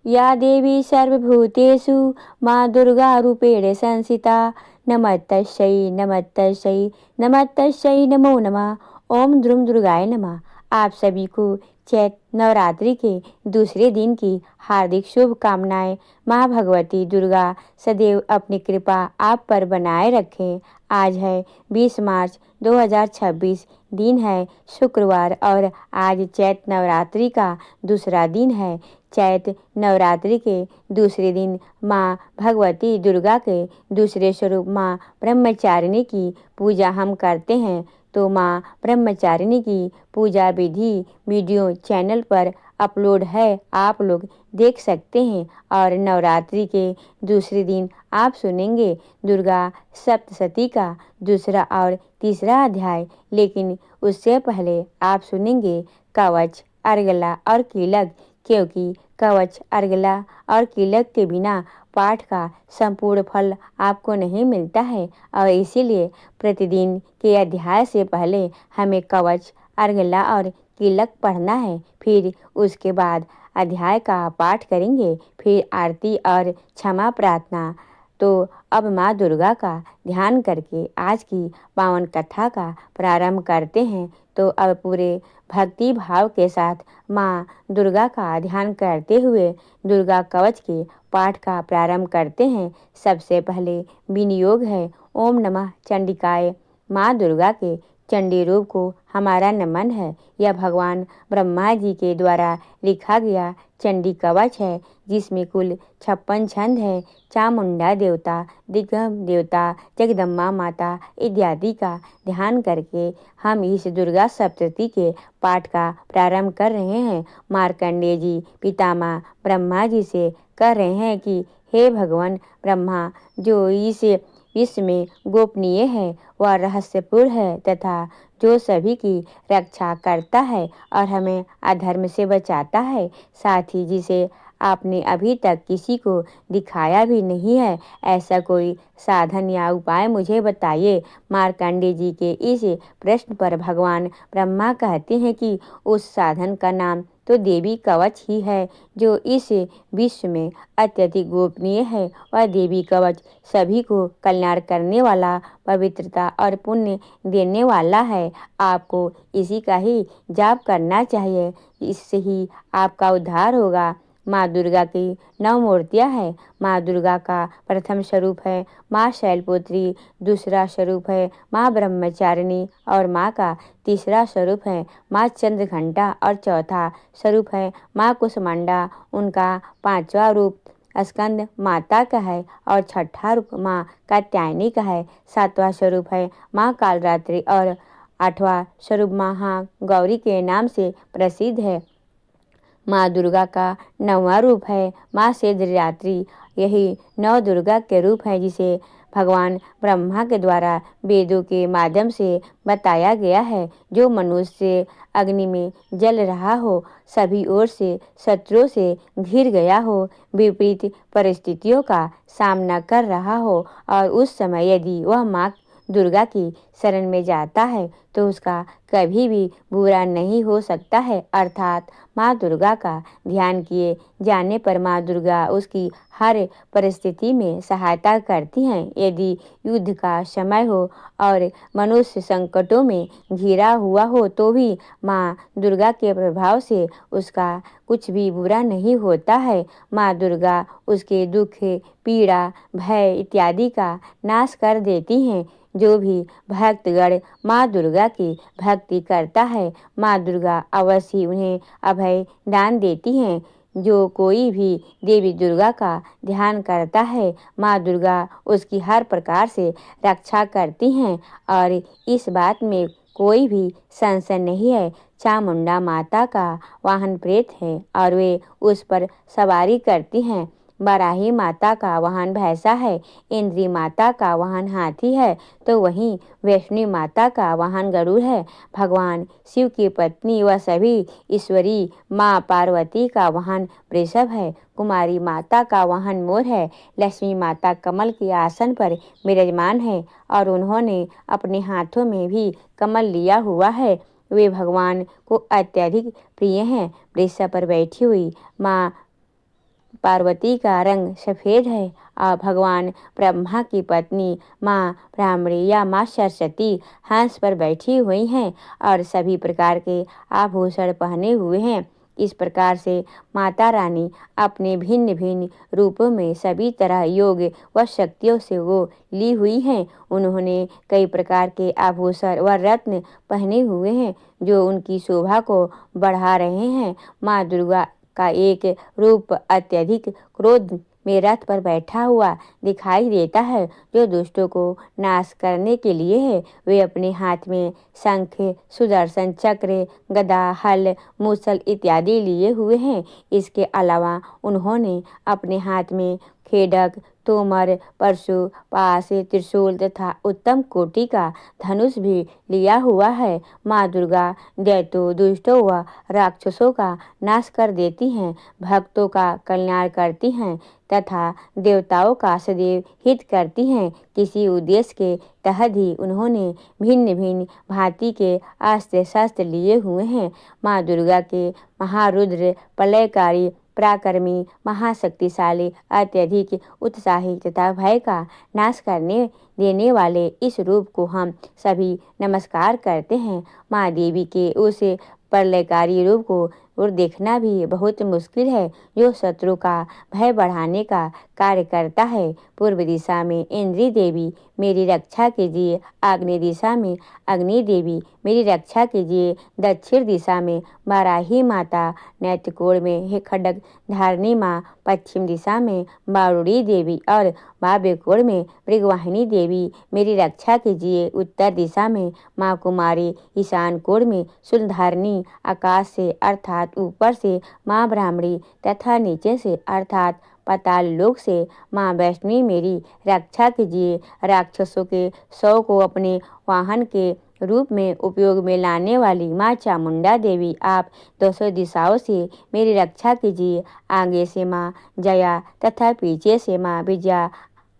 या देवी सर्वभूतेषु माँ दुर्गा रूपेण संस्थिता। नमस्तस्यै नमस्तस्यै नमस्तस्यै नमो नमः। ओम द्रुम दुर्गाय नमः। आप सभी को चैत्र नवरात्रि के दूसरे दिन की हार्दिक शुभकामनाएं। माँ भगवती दुर्गा सदैव अपनी कृपा आप पर बनाए रखें। आज है 20 मार्च 2026, दिन है शुक्रवार और आज चैत्र नवरात्रि का दूसरा दिन है। चैत्र नवरात्रि के दूसरे दिन माँ भगवती दुर्गा के दूसरे स्वरूप माँ ब्रह्मचारिणी की पूजा हम करते हैं। तो माँ ब्रह्मचारिणी की पूजा विधि वीडियो चैनल पर अपलोड है, आप लोग देख सकते हैं। और नवरात्रि के दूसरे दिन आप सुनेंगे दुर्गा सप्तशती का दूसरा और तीसरा अध्याय। लेकिन उससे पहले आप सुनेंगे कवच, अर्गला और कीलक, क्योंकि कवच, अर्गला और कीलक के बिना पाठ का संपूर्ण फल आपको नहीं मिलता है। और इसीलिए प्रतिदिन के अध्याय से पहले हमें कवच, अर्गला और कीलक पढ़ना है। फिर उसके बाद अध्याय का पाठ करेंगे, फिर आरती और क्षमा प्रार्थना। तो अब माँ दुर्गा का ध्यान करके आज की पावन कथा का प्रारंभ करते हैं। तो अब पूरे भक्ति भाव के साथ माँ दुर्गा का ध्यान करते हुए दुर्गा कवच के पाठ का प्रारंभ करते हैं। सबसे पहले विनियोग है ओम नमः चंडिकाय। माँ दुर्गा के चंडी रूप को हमारा नमन है। यह भगवान ब्रह्मा जी के द्वारा लिखा गया चंडी कवच है, जिसमें कुल 56 छंद है। चामुंडा देवता, दिग्गम देवता, जगदम्बा माता इत्यादि का ध्यान करके हम इस दुर्गा सप्तशती के पाठ का प्रारंभ कर रहे हैं। मार्कंडेय जी पितामह ब्रह्मा जी से कह रहे हैं कि हे भगवान ब्रह्मा, जो इस विश्व में गोपनीय है वह रहस्यपूर्ण है तथा जो सभी की रक्षा करता है और हमें अधर्म से बचाता है, साथ ही जिसे आपने अभी तक किसी को दिखाया भी नहीं है, ऐसा कोई साधन या उपाय मुझे बताइए। मार्कंडेय जी के इस प्रश्न पर भगवान ब्रह्मा कहते हैं कि उस साधन का नाम तो देवी कवच ही है, जो इस विश्व में अत्यधिक गोपनीय है। वह देवी कवच सभी को कल्याण करने वाला, पवित्रता और पुण्य देने वाला है। आपको इसी का ही जाप करना चाहिए, इससे ही आपका उद्धार होगा। माँ दुर्गा की 9 मूर्तियाँ हैं। माँ दुर्गा का प्रथम स्वरूप है माँ शैलपुत्री, दूसरा स्वरूप है माँ ब्रह्मचारिणी और माँ का तीसरा स्वरूप है माँ चंद्रघंटा और चौथा स्वरूप है माँ कुसमांडा। उनका 5वां रूप स्कंद माता का है और 6ठा रूप माँ कात्यायनी का है। 7वां स्वरूप है माँ कालरात्रि और 8वां स्वरूप महा गौरी के नाम से प्रसिद्ध है। माँ दुर्गा का 9वां रूप है माँ सिद्धिदात्री। यही 9 दुर्गा के रूप हैं, जिसे भगवान ब्रह्मा के द्वारा वेदों के माध्यम से बताया गया है। जो मनुष्य अग्नि में जल रहा हो, सभी ओर से शत्रुओं से घिर गया हो, विपरीत परिस्थितियों का सामना कर रहा हो और उस समय यदि वह माँ दुर्गा की शरण में जाता है तो उसका कभी भी बुरा नहीं हो सकता है। अर्थात माँ दुर्गा का ध्यान किए जाने पर माँ दुर्गा उसकी हर परिस्थिति में सहायता करती हैं। यदि युद्ध का समय हो और मनुष्य संकटों में घिरा हुआ हो तो भी माँ दुर्गा के प्रभाव से उसका कुछ भी बुरा नहीं होता है। माँ दुर्गा उसके दुख, पीड़ा, भय इत्यादि का नाश कर देती हैं। जो भी भक्तगण माँ दुर्गा की भक्ति करता है, माँ दुर्गा अवश्य उन्हें अभय दान देती हैं। जो कोई भी देवी दुर्गा का ध्यान करता है, माँ दुर्गा उसकी हर प्रकार से रक्षा करती हैं और इस बात में कोई भी संशय नहीं है। चामुंडा माता का वाहन प्रेत है और वे उस पर सवारी करती हैं। बाराही माता का वाहन भैंसा है, इंद्री माता का वाहन हाथी है, तो वहीं वैष्णवी माता का वाहन गरुड़ है। भगवान शिव की पत्नी व सभी ईश्वरी माँ पार्वती का वाहन वृषभ है। कुमारी माता का वाहन मोर है। लक्ष्मी माता कमल के आसन पर विराजमान है और उन्होंने अपने हाथों में भी कमल लिया हुआ है। वे भगवान को अत्यधिक प्रिय हैं। वृषभ पर बैठी हुई माँ पार्वती का रंग सफ़ेद है और भगवान ब्रह्मा की पत्नी माँ ब्राह्मणी या माँ सरस्वती हंस पर बैठी हुई हैं और सभी प्रकार के आभूषण पहने हुए हैं। इस प्रकार से माता रानी अपने भिन्न भिन्न रूपों में सभी तरह योग व शक्तियों से वो ली हुई हैं। उन्होंने कई प्रकार के आभूषण व रत्न पहने हुए हैं जो उनकी शोभा को बढ़ा रहे हैं। माँ दुर्गा का एक रूप अत्यधिक क्रोध में रथ पर बैठा हुआ दिखाई देता है जो दुष्टों को नाश करने के लिए है। वे अपने हाथ में शंख, सुदर्शन चक्र, गदा, हल, मूसल इत्यादि लिए हुए हैं। इसके अलावा उन्होंने अपने हाथ में खेडक, तोमर, परशु, पास, त्रिशूल तथा उत्तम कोटि का धनुष भी लिया हुआ है। माँ दुर्गा दैत्यों, दुष्टों व राक्षसों का नाश कर देती हैं, भक्तों का कल्याण करती हैं तथा देवताओं का सदैव हित करती हैं। किसी उद्देश्य के तहत ही उन्होंने भिन्न भिन्न भांति के अस्त्र शस्त्र लिए हुए हैं। माँ दुर्गा के महारुद्र, प्रलयकारी, पराक्रमी, महाशक्तिशाली, अत्यधिक उत्साही तथा भय का नाश करने देने वाले इस रूप को हम सभी नमस्कार करते हैं। माँ देवी के उस प्रलयकारी रूप को और देखना भी बहुत मुश्किल है जो शत्रु का भय बढ़ाने का कार्य करता है। पूर्व दिशा में इंद्री देवी मेरी रक्षा कीजिए, आग्नेय दिशा में अग्नि देवी मेरी रक्षा कीजिए, दक्षिण दिशा में वाराही माता, नैत्रकोण में हे खड्ग धारणी माँ, पश्चिम दिशा में बारुड़ी देवी और वायव्य कोण में मृगवाहिनी देवी मेरी रक्षा कीजिए, उत्तर दिशा में माँ कुमारी, ईशान कोण में शूलधारिणी, आकाश से अर्थात ऊपर से माँ ब्राह्मणी तथा नीचे से अर्थात पाताल लोक से माँ वैष्णवी मेरी रक्षा कीजिए। राक्षसों के शव को अपने वाहन के रूप में उपयोग में लाने वाली माँ चामुंडा देवी आप 200 दिशाओं से मेरी रक्षा कीजिए। आगे से माँ जया तथा पीछे से माँ विजया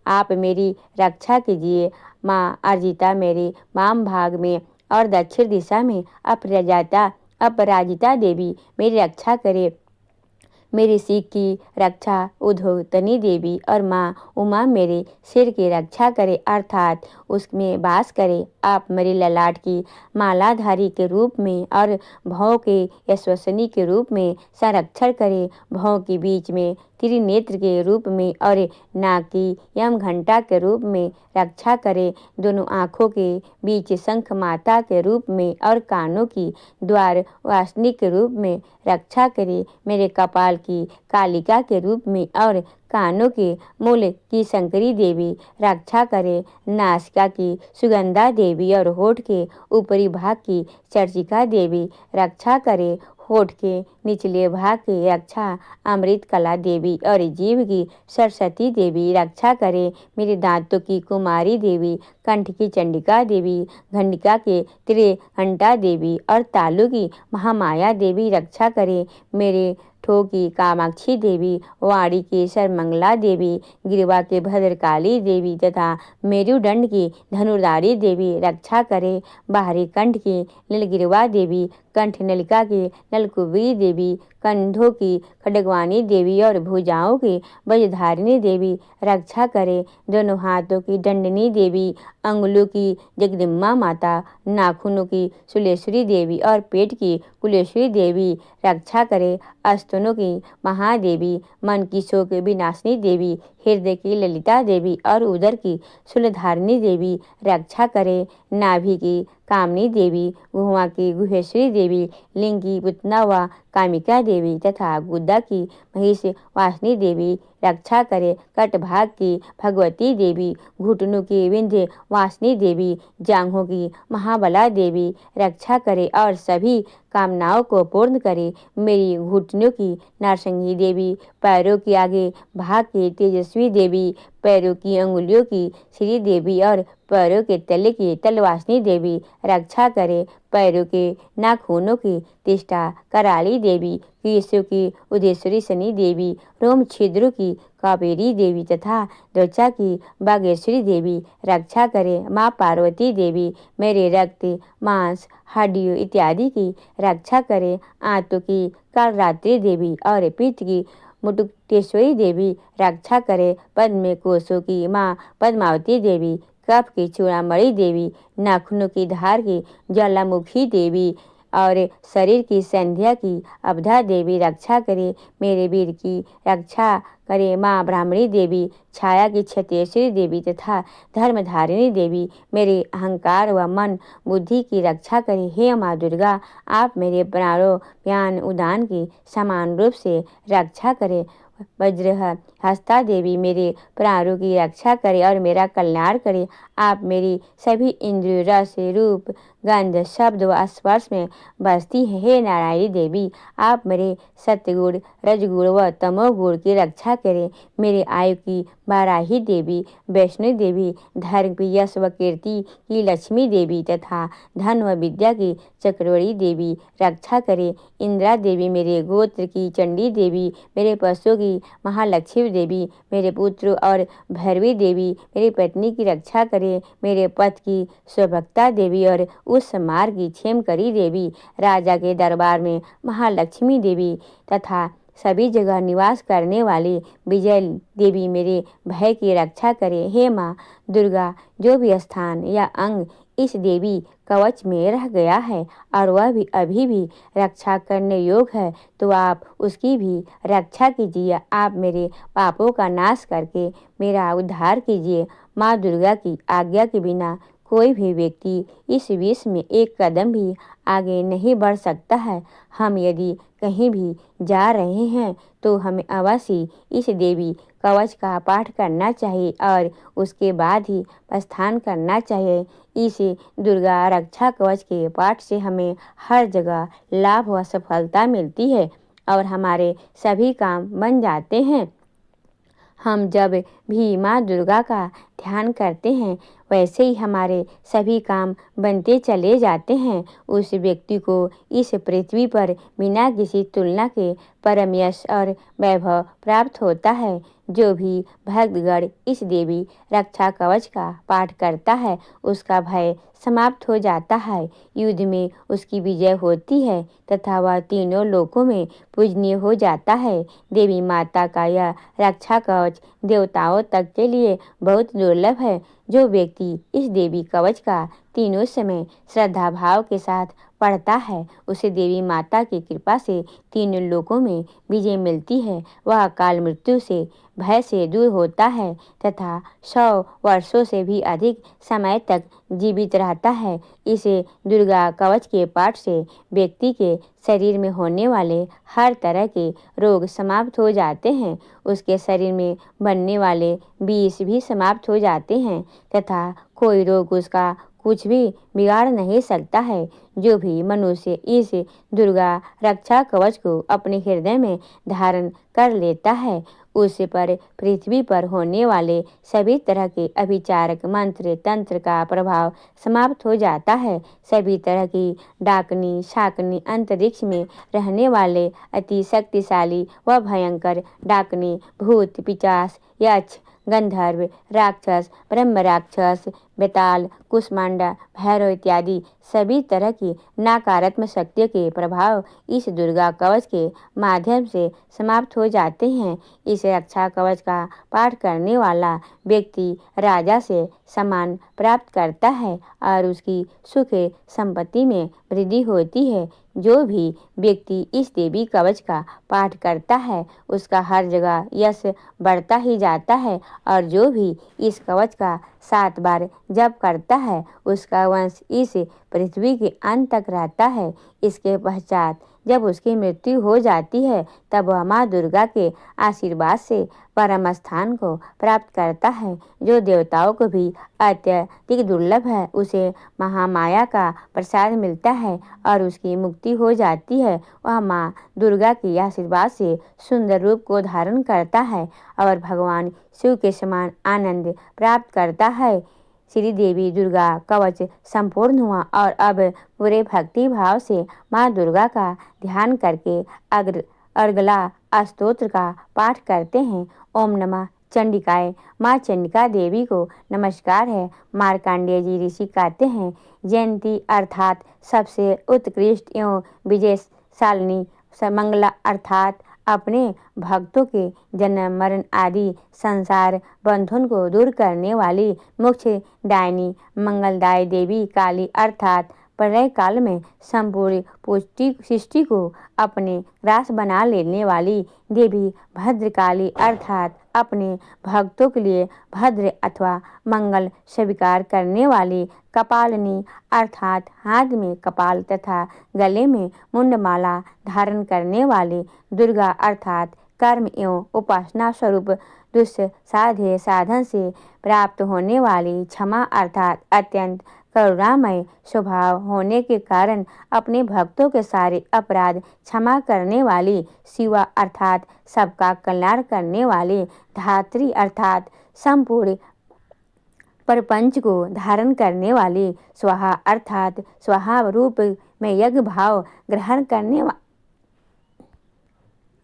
आप मेरी रक्षा कीजिए। माँ अर्जिता मेरे वाम भाग में और दक्षिण दिशा में अपराजिता देवी मेरी रक्षा करे। मेरे सिर की रक्षा उद्योतनी देवी और माँ उमा मेरे सिर की रक्षा करे अर्थात उसमें वास करे। आप मेरे ललाट की मालाधारी के रूप में और भौं के यशस्विनी के रूप में संरक्षण करे। भौं के बीच में त्रिनेत्र के रूप में और नाक की यम घंटा के रूप में रक्षा करे। दोनों आँखों के बीच शंख माता के रूप में और कानों की द्वार वासनी के रूप में रक्षा करे। मेरे कपाल की कालिका के रूप में और कानों के मूल की शंकरी देवी रक्षा करे। नासिका की सुगंधा देवी और होठ के ऊपरी भाग की चर्चिका देवी रक्षा करे। होठ के निचले भाग की रक्षा अमृत कला देवी और जीव की सरस्वती देवी रक्षा करे। मेरे दांतों की कुमारी देवी, कंठ की चंडिका देवी, घंटिका के त्रिघंटा देवी और तालु की महामाया देवी रक्षा करे। मेरे ठों की कामाक्षी देवी, वाणी की सर्वमंगला देवी, गिरवा के भद्रकाली देवी तथा मेरुदंड की धनुर्धारी देवी रक्षा करे। बाहरी कंठ की नीलगिरवा देवी, कंठ नलिका की नलकुबरी देवी, कंधों की खड्गवानी देवी और भुजाओं की वज्रधारिणी देवी रक्षा करे। दोनों हाथों की दंडनी देवी, अंगुलों की जगदम्बा माता, नाखूनों की सुलेश्वरी देवी और पेट की कुलेश्वरी देवी रक्षा करे। स्तनों की महादेवी, मन की शोक विनाशिनी देवी, हृदय की ललिता देवी और उदर की शूलधारिणी देवी रक्षा करे। नाभि की कामनी देवी, गुहा की गुहेश्वरी देवी, लिंग की पुतना व कामिका देवी तथा गुद्दा की महिष वासनी देवी रक्षा करे। कटभाग की भगवती देवी, घुटनों की विंध्य वासनी देवी, जांघों की महाबला देवी रक्षा करे और सभी कामनाओं को पूर्ण करे। मेरी घुटनों की नरसंगी देवी, पैरों के आगे भाग की तेजस्वी देवी, पैरों की अंगुलियों की श्री देवी और पैरों के तले की तलवासनी देवी रक्षा करे। पैरों के नाखूनों की तिष्ठा कराली देवी, केशों की उदेश्वरी शनि देवी, रोम छिद्रों की कावेरी देवी तथा त्वचा की बागेश्वरी देवी रक्षा करे। माँ पार्वती देवी मेरे रक्त, मांस, हड्डियों इत्यादि की रक्षा करे। आंतों की कालरात्रि देवी और पित्त की मुकुटेश्वरी देवी रक्षा करे। पद्म कोशों की माँ पद्मावती देवी, कफ की चूड़ामणि देवी, नाखूनों की धार की ज्वालामुखी देवी और शरीर की संध्या की अवधा देवी रक्षा करे। मेरे वीर की रक्षा करे माँ ब्राह्मणी देवी, छाया की क्षत्रियश्री देवी तथा धर्मधारिणी देवी मेरे अहंकार व मन बुद्धि की रक्षा करे। हे माँ दुर्गा, आप मेरे प्राणों ज्ञान उदान की समान रूप से रक्षा करे। वज्र हस्ता देवी मेरे प्राणों की रक्षा करे और मेरा कल्याण करे। आप मेरी सभी इंद्रियों रस रूप गंध शब्द व स्पर्श में बसती है। हे नारायणी देवी, आप मेरे सत्गुण रजगुण व तमोगुण की रक्षा करें। मेरे आयु की वाराही देवी, वैष्णो देवी, धर्म की यश व कीर्ति की लक्ष्मी देवी तथा धन व विद्या की चक्रवर्ती देवी रक्षा करे। इंदिरा देवी मेरे गोत्र की चंडी देवी, मेरे पशु की महालक्ष्मी देवी, मेरे पुत्र और भैरवी देवी मेरी पत्नी की रक्षा करे। मेरे पथ की स्वभक्ता देवी और उस मार्ग की क्षेमकरी देवी, राजा के दरबार में महालक्ष्मी देवी तथा सभी जगह निवास करने वाली विजय देवी मेरे भय की रक्षा करे। हे माँ दुर्गा, जो भी स्थान या अंग इस देवी कवच में रह गया है और वह भी अभी भी रक्षा करने योग्य है, तो आप उसकी भी रक्षा कीजिए। आप मेरे पापों का नाश करके मेरा उद्धार कीजिए। माँ दुर्गा की आज्ञा के बिना कोई भी व्यक्ति इस विश्व में एक कदम भी आगे नहीं बढ़ सकता है। हम यदि कहीं भी जा रहे हैं तो हमें अवश्य इस देवी कवच का पाठ करना चाहिए और उसके बाद ही प्रस्थान करना चाहिए। इस दुर्गा रक्षा कवच के पाठ से हमें हर जगह लाभ व सफलता मिलती है और हमारे सभी काम बन जाते हैं। हम जब भी माँ दुर्गा का ध्यान करते हैं वैसे ही हमारे सभी काम बनते चले जाते हैं। उस व्यक्ति को इस पृथ्वी पर बिना किसी तुलना के परम यश और वैभव प्राप्त होता है। जो भी भक्तगण इस देवी रक्षा कवच का पाठ करता है उसका भय समाप्त हो जाता है, युद्ध में उसकी विजय होती है तथा वह तीनों लोकों में पूजनीय हो जाता है। देवी माता का यह रक्षा कवच देवताओं तक के लिए बहुत दुर्लभ है। जो व्यक्ति इस देवी कवच का तीनों समय श्रद्धा भाव के साथ पढ़ता है उसे देवी माता की कृपा से तीनों लोकों में विजय मिलती है। वह अकाल मृत्यु से भय से दूर होता है तथा 100 वर्षों से भी अधिक समय तक जीवित रहता है। इसे दुर्गा कवच के पाठ से व्यक्ति के शरीर में होने वाले हर तरह के रोग समाप्त हो जाते हैं। उसके शरीर में बनने वाले विष भी समाप्त हो जाते हैं तथा कोई रोग उसका कुछ भी बिगाड़ नहीं सकता है। जो भी मनुष्य इस दुर्गा रक्षा कवच को अपने हृदय में धारण कर लेता है उस पर पृथ्वी पर होने वाले सभी तरह के अभिचारक मंत्र तंत्र का प्रभाव समाप्त हो जाता है। सभी तरह की डाकनी शाकनी अंतरिक्ष में रहने वाले अति शक्तिशाली व भयंकर डाकनी भूत पिशाच यक्ष गंधर्व राक्षस ब्रह्म राक्षस बेताल कुष्मांडा भैरव इत्यादि सभी तरह की नकारात्मक शक्तियों के प्रभाव इस दुर्गा कवच के माध्यम से समाप्त हो जाते हैं। इस रक्षा कवच का पाठ करने वाला व्यक्ति राजा से सम्मान प्राप्त करता है और उसकी सुख संपत्ति में वृद्धि होती है। जो भी व्यक्ति इस देवी कवच का पाठ करता है उसका हर जगह यश बढ़ता ही जाता है और जो भी इस कवच का 7 बार जप करता है उसका वंश इस पृथ्वी के अंत तक रहता है। इसके पश्चात जब उसकी मृत्यु हो जाती है तब वह माँ दुर्गा के आशीर्वाद से परम स्थान को प्राप्त करता है। जो देवताओं को भी अत्यधिक दुर्लभ है उसे महामाया का प्रसाद मिलता है और उसकी मुक्ति हो जाती है। वह माँ दुर्गा के आशीर्वाद से सुंदर रूप को धारण करता है और भगवान शिव के समान आनंद प्राप्त करता है। श्री देवी दुर्गा कवच संपूर्ण हुआ और अब पूरे भक्ति भाव से माँ दुर्गा का ध्यान करके अगला स्तोत्र का पाठ करते हैं। ओम नमः चंडिकाय। माँ चंडिका देवी को नमस्कार है। मार्कंडेय जी ऋषि कहते हैं, जयंती अर्थात सबसे उत्कृष्ट एवं विजयशालिनी, मंगला अर्थात अपने भक्तों के जन्म मरण आदि संसार बंधन को दूर करने वाली मुख्य दायिनी मंगलदायी देवी काली अर्थात प्रलय काल में संपूर्ण पुष्टि सृष्टि को अपने ग्रास बना लेने वाली देवी भद्रकाली अर्थात अपने भक्तों के लिए भद्र अथवा मंगल स्वीकार करने वाली कपालिनी अर्थात हाथ में कपाल तथा गले में मुंडमाला धारण करने वाली दुर्गा अर्थात कर्म एवं उपासना स्वरूप दुस्साध्य साधन से प्राप्त होने वाली क्षमा अर्थात अत्यंत करुणामय स्वभाव होने के कारण अपने भक्तों के सारे अपराध क्षमा करने वाली शिवा अर्थात सबका कल्याण करने वाली धात्री अर्थात संपूर्ण प्रपंच को धारण करने वाली स्वाहा अर्थात स्वाहा रूप में यज्ञ भाव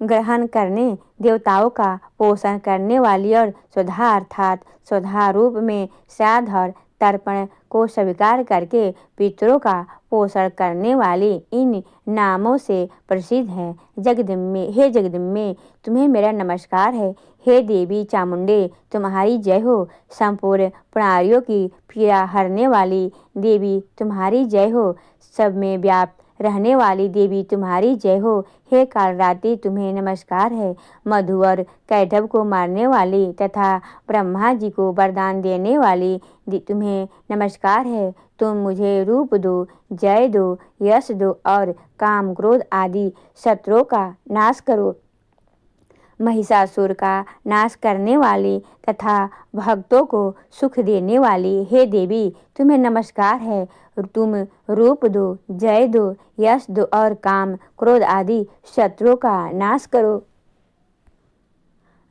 ग्रहण करने देवताओं का पोषण करने वाली और स्वधा अर्थात स्वधा रूप में श्राद्ध और तर्पण को स्वीकार करके पितरों का पोषण करने वाली इन नामों से प्रसिद्ध है। जगदम्बे, हे जगदम्बे, तुम्हें मेरा नमस्कार है। हे देवी चामुंडे, तुम्हारी जय हो। संपूर्ण प्राणियों की पीड़ा हरने वाली देवी तुम्हारी जय हो। सब में व्याप्त रहने वाली देवी तुम्हारी जय हो। हे कालरात्रि, तुम्हें नमस्कार है। मधु और कैटभ को मारने वाली तथा ब्रह्मा जी को वरदान देने वाली तुम्हें नमस्कार है। तुम मुझे रूप दो, जय दो, यश दो और काम क्रोध आदि शत्रुओं का नाश करो। महिषासुर का नाश करने वाली तथा भक्तों को सुख देने वाली हे देवी, तुम्हें नमस्कार है। तुम रूप दो, जय दो, यश दो और काम क्रोध आदि शत्रुओं का नाश करो।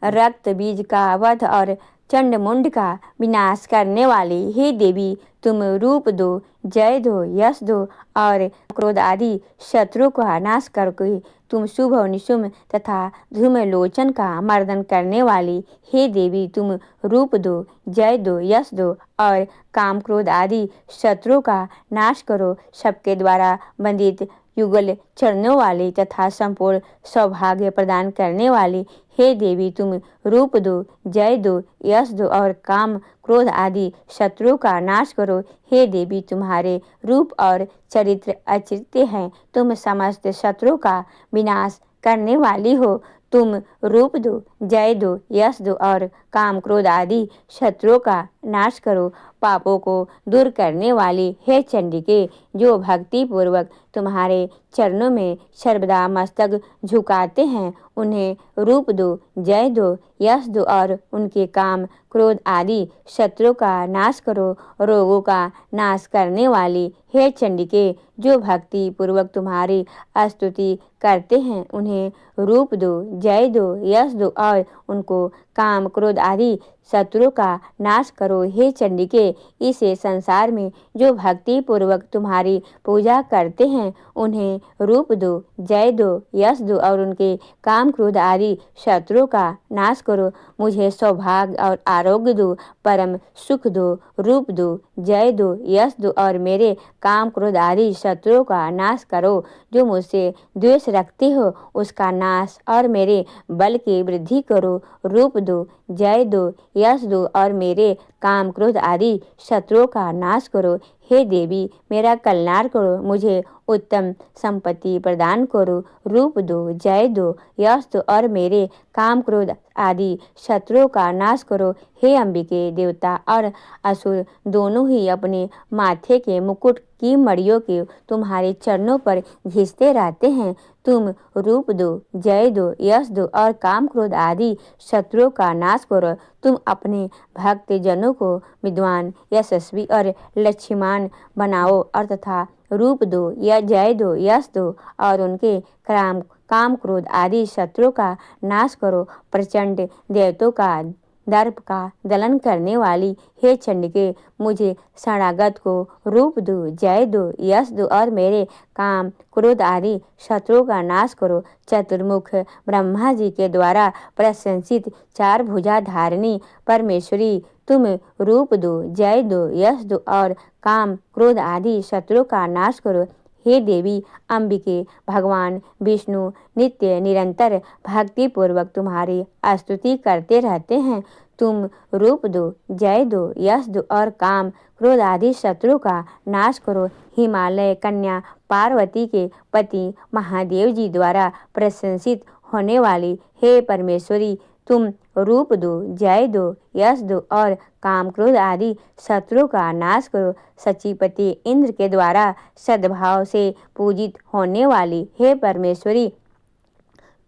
रक्त बीज का वध और चंडमुंड का विनाश करने वाली हे देवी, तुम रूप दो, जय दो, यश दो और क्रोध आदि शत्रुओं का नाश करके तुम शुभ और निशुभ तथा धूमलोचन का मर्दन करने वाली हे देवी, तुम रूप दो, जय दो, यश दो और काम क्रोध आदि शत्रुओं का नाश करो। सबके द्वारा वंदित युगल चरणों वाली तथा संपूर्ण सौभाग्य प्रदान करने वाली हे देवी, तुम रूप दो, जय दो, यश दो और काम क्रोध आदि शत्रुओं का नाश करो। हे देवी, तुम्हारे रूप और चरित्र अचिंत्य हैं। तुम समस्त शत्रुओं का विनाश करने वाली हो। तुम रूप दो, जय दो, यश दो और काम क्रोध आदि शत्रुओं का नाश करो। पापों को दूर करने वाली हे चंडिके, जो भक्ति पूर्वक तुम्हारे चरणों में सर्वदा मस्तक झुकाते हैं, उन्हें रूप दो, जय दो, यश दो और उनके काम क्रोध आदि शत्रुओं का नाश करो। रोगों का नाश करने वाली हे चंडिके, जो भक्ति पूर्वक तुम्हारी स्तुति करते हैं, उन्हें रूप दो, जय दो, यश दो और उनको काम क्रोध आदि शत्रुओं का नाश करो। हे चंडिके, इस संसार में जो भक्ति पूर्वक तुम्हारी पूजा करते हैं, उन्हें रूप दो, जय दो, यश दो और उनके काम क्रोध आदि शत्रुओं का नाश करो। मुझे सौभाग्य और आरोग्य दो, परम सुख दो, रूप दो, जय दो, यश दो और मेरे काम क्रोध आदि शत्रुओं का नाश करो। जो मुझसे द्वेष रखते हो, उसका नाश और मेरे बल की वृद्धि करो। रूप दो, जय दो, यश दो और मेरे काम क्रोध आदि शत्रुओं का नाश करो। हे देवी, मेरा कल्याण करो। मुझे उत्तम संपत्ति प्रदान करो। रूप दो, जय दो, यश दो और मेरे काम क्रोध आदि शत्रुओं का नाश करो। हे अंबिके, देवता और असुर दोनों ही अपने माथे के मुकुट की मड़ियों के तुम्हारे चरणों पर घिसते रहते हैं। तुम रूप दो, जय दो, यश दो और काम क्रोध आदि शत्रुओं का नाश करो। तुम अपने भक्त जनों को विद्वान, यशस्वी और लक्ष्मीमान बनाओ और तथा रूप दो, या जय दो, यश दो और उनके काम क्रोध आदि शत्रुओं का नाश करो। प्रचंड देवताओं का दर्प का दलन करने वाली हे चंडिके, मुझे शरणागत को रूप दो, जय दो, यश दो और मेरे काम क्रोध आदि शत्रुओं का नाश करो। चतुर्मुख ब्रह्मा जी के द्वारा प्रशंसित चार भुजा धारिणी परमेश्वरी, तुम रूप दो, जय दो, यश दो और काम क्रोध आदि शत्रुओं का नाश करो। हे देवी अंबिके, भगवान विष्णु नित्य निरंतर भक्तिपूर्वक तुम्हारी स्तुति करते रहते हैं। तुम रूप दो, जय दो, यश दो और काम क्रोध आदि शत्रु का नाश करो। हिमालय कन्या पार्वती के पति महादेव जी द्वारा प्रशंसित होने वाली हे परमेश्वरी, तुम रूप दो, जय दो, यश दो और काम क्रोध आदि शत्रु का नाश करो। सचिपति इंद्र के द्वारा सद्भाव से पूजित होने वाली हे परमेश्वरी,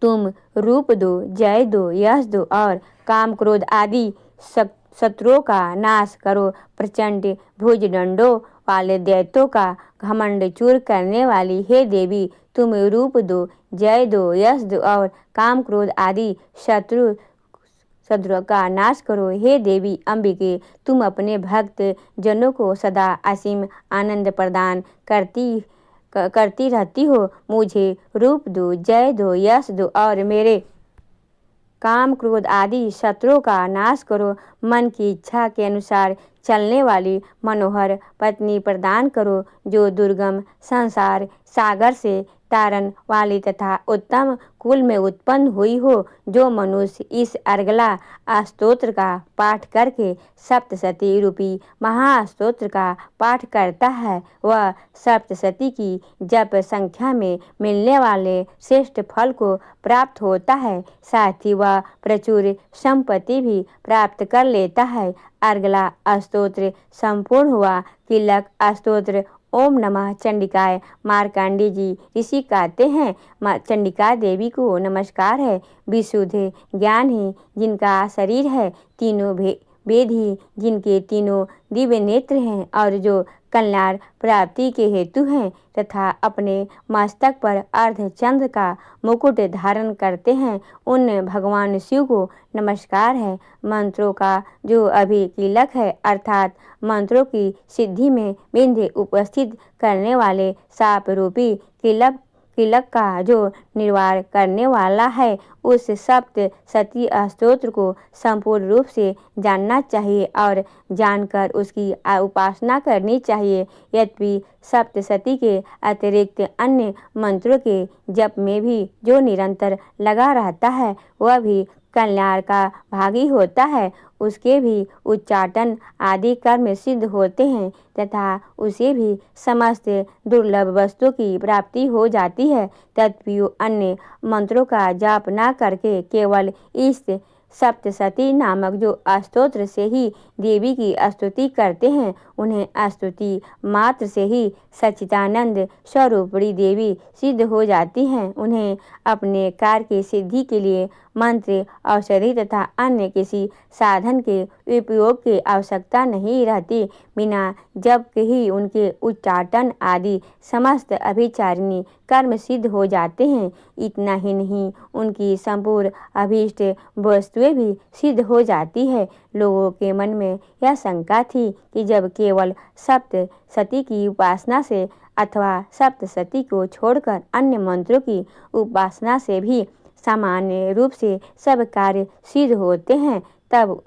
तुम रूप दो, जय दो, यश दो और काम क्रोध आदि शत्रुओं का नाश करो। प्रचंड भुजदंडों वाले दैत्यों का घमंड चूर करने वाली हे देवी, तुम रूप दो, जय दो, यश दो और काम क्रोध आदि शत्रु का नाश करो। हे देवी अंबिके, तुम अपने भक्त जनों को सदा असीम आनंद प्रदान करती रहती हो। मुझे रूप दो, जय दो, यश दो और मेरे काम क्रोध आदि शत्रुओं का नाश करो। मन की इच्छा के अनुसार चलने वाली मनोहर पत्नी प्रदान करो, जो दुर्गम संसार सागर से तारण वाली तथा उत्तम कुल में उत्पन्न हुई हो। जो मनुष्य इस अर्गला स्तोत्र का पाठ करके सप्तशती रूपी महास्तोत्र का पाठ करता है, वह सप्तशती की जप संख्या में मिलने वाले श्रेष्ठ फल को प्राप्त होता है। साथ ही वह प्रचुर संपत्ति भी प्राप्त कर लेता है। अर्गला स्तोत्र संपूर्ण हुआ। किलक स्तोत्र ओम नमः चंडिकाय मार्कंडेय जी ऋषि कहते हैं। चंडिका देवी को नमस्कार है। विशुद्ध ज्ञान ही जिनका शरीर है, तीनों वेद ही जिनके तीनों दिव्य नेत्र हैं और जो कल्याण प्राप्ति के हेतु हैं तथा अपने मस्तक पर अर्धचंद्र का मुकुट धारण करते हैं, उन भगवान शिव को नमस्कार है। मंत्रों का जो अभिकीलक है, अर्थात मंत्रों की सिद्धि में बिंदु उपस्थित करने वाले साप रूपी किलक का जो निर्वाण करने वाला है, उस सप्त सती स्तोत्र को संपूर्ण रूप से जानना चाहिए और जानकर उसकी उपासना करनी चाहिए। यद्यपि सप्तशती के अतिरिक्त अन्य मंत्रों के जप में भी जो निरंतर लगा रहता है, वह भी कल्याण का भागी होता है। उसके भी उच्चाटन आदि कर्म सिद्ध होते हैं तथा उसे भी समस्त दुर्लभ वस्तु की प्राप्ति हो जाती है। तथापि अन्य मंत्रों का जाप न करके केवल इस सप्तशती नामक जो स्तोत्र से ही देवी की स्तुति करते हैं, उन्हें स्तुति मात्र से ही सच्चिदानंद स्वरूपणी देवी सिद्ध हो जाती हैं। उन्हें अपने कार्य की सिद्धि के लिए मंत्र, औषधि तथा अन्य किसी साधन के उपयोग की आवश्यकता नहीं रहती। बिना जप के ही उनके उच्चाटन आदि समस्त अभिचारिणी कर्म सिद्ध हो जाते हैं। इतना ही नहीं, उनकी संपूर्ण अभीष्ट वस्तुएं भी सिद्ध हो जाती है। लोगों के मन में यह शंका थी कि जब केवल सप्तशती की उपासना से अथवा सप्तशती को छोड़कर अन्य मंत्रों की उपासना से भी सामान्य रूप से सब कार्य सिद्ध होते हैं, तब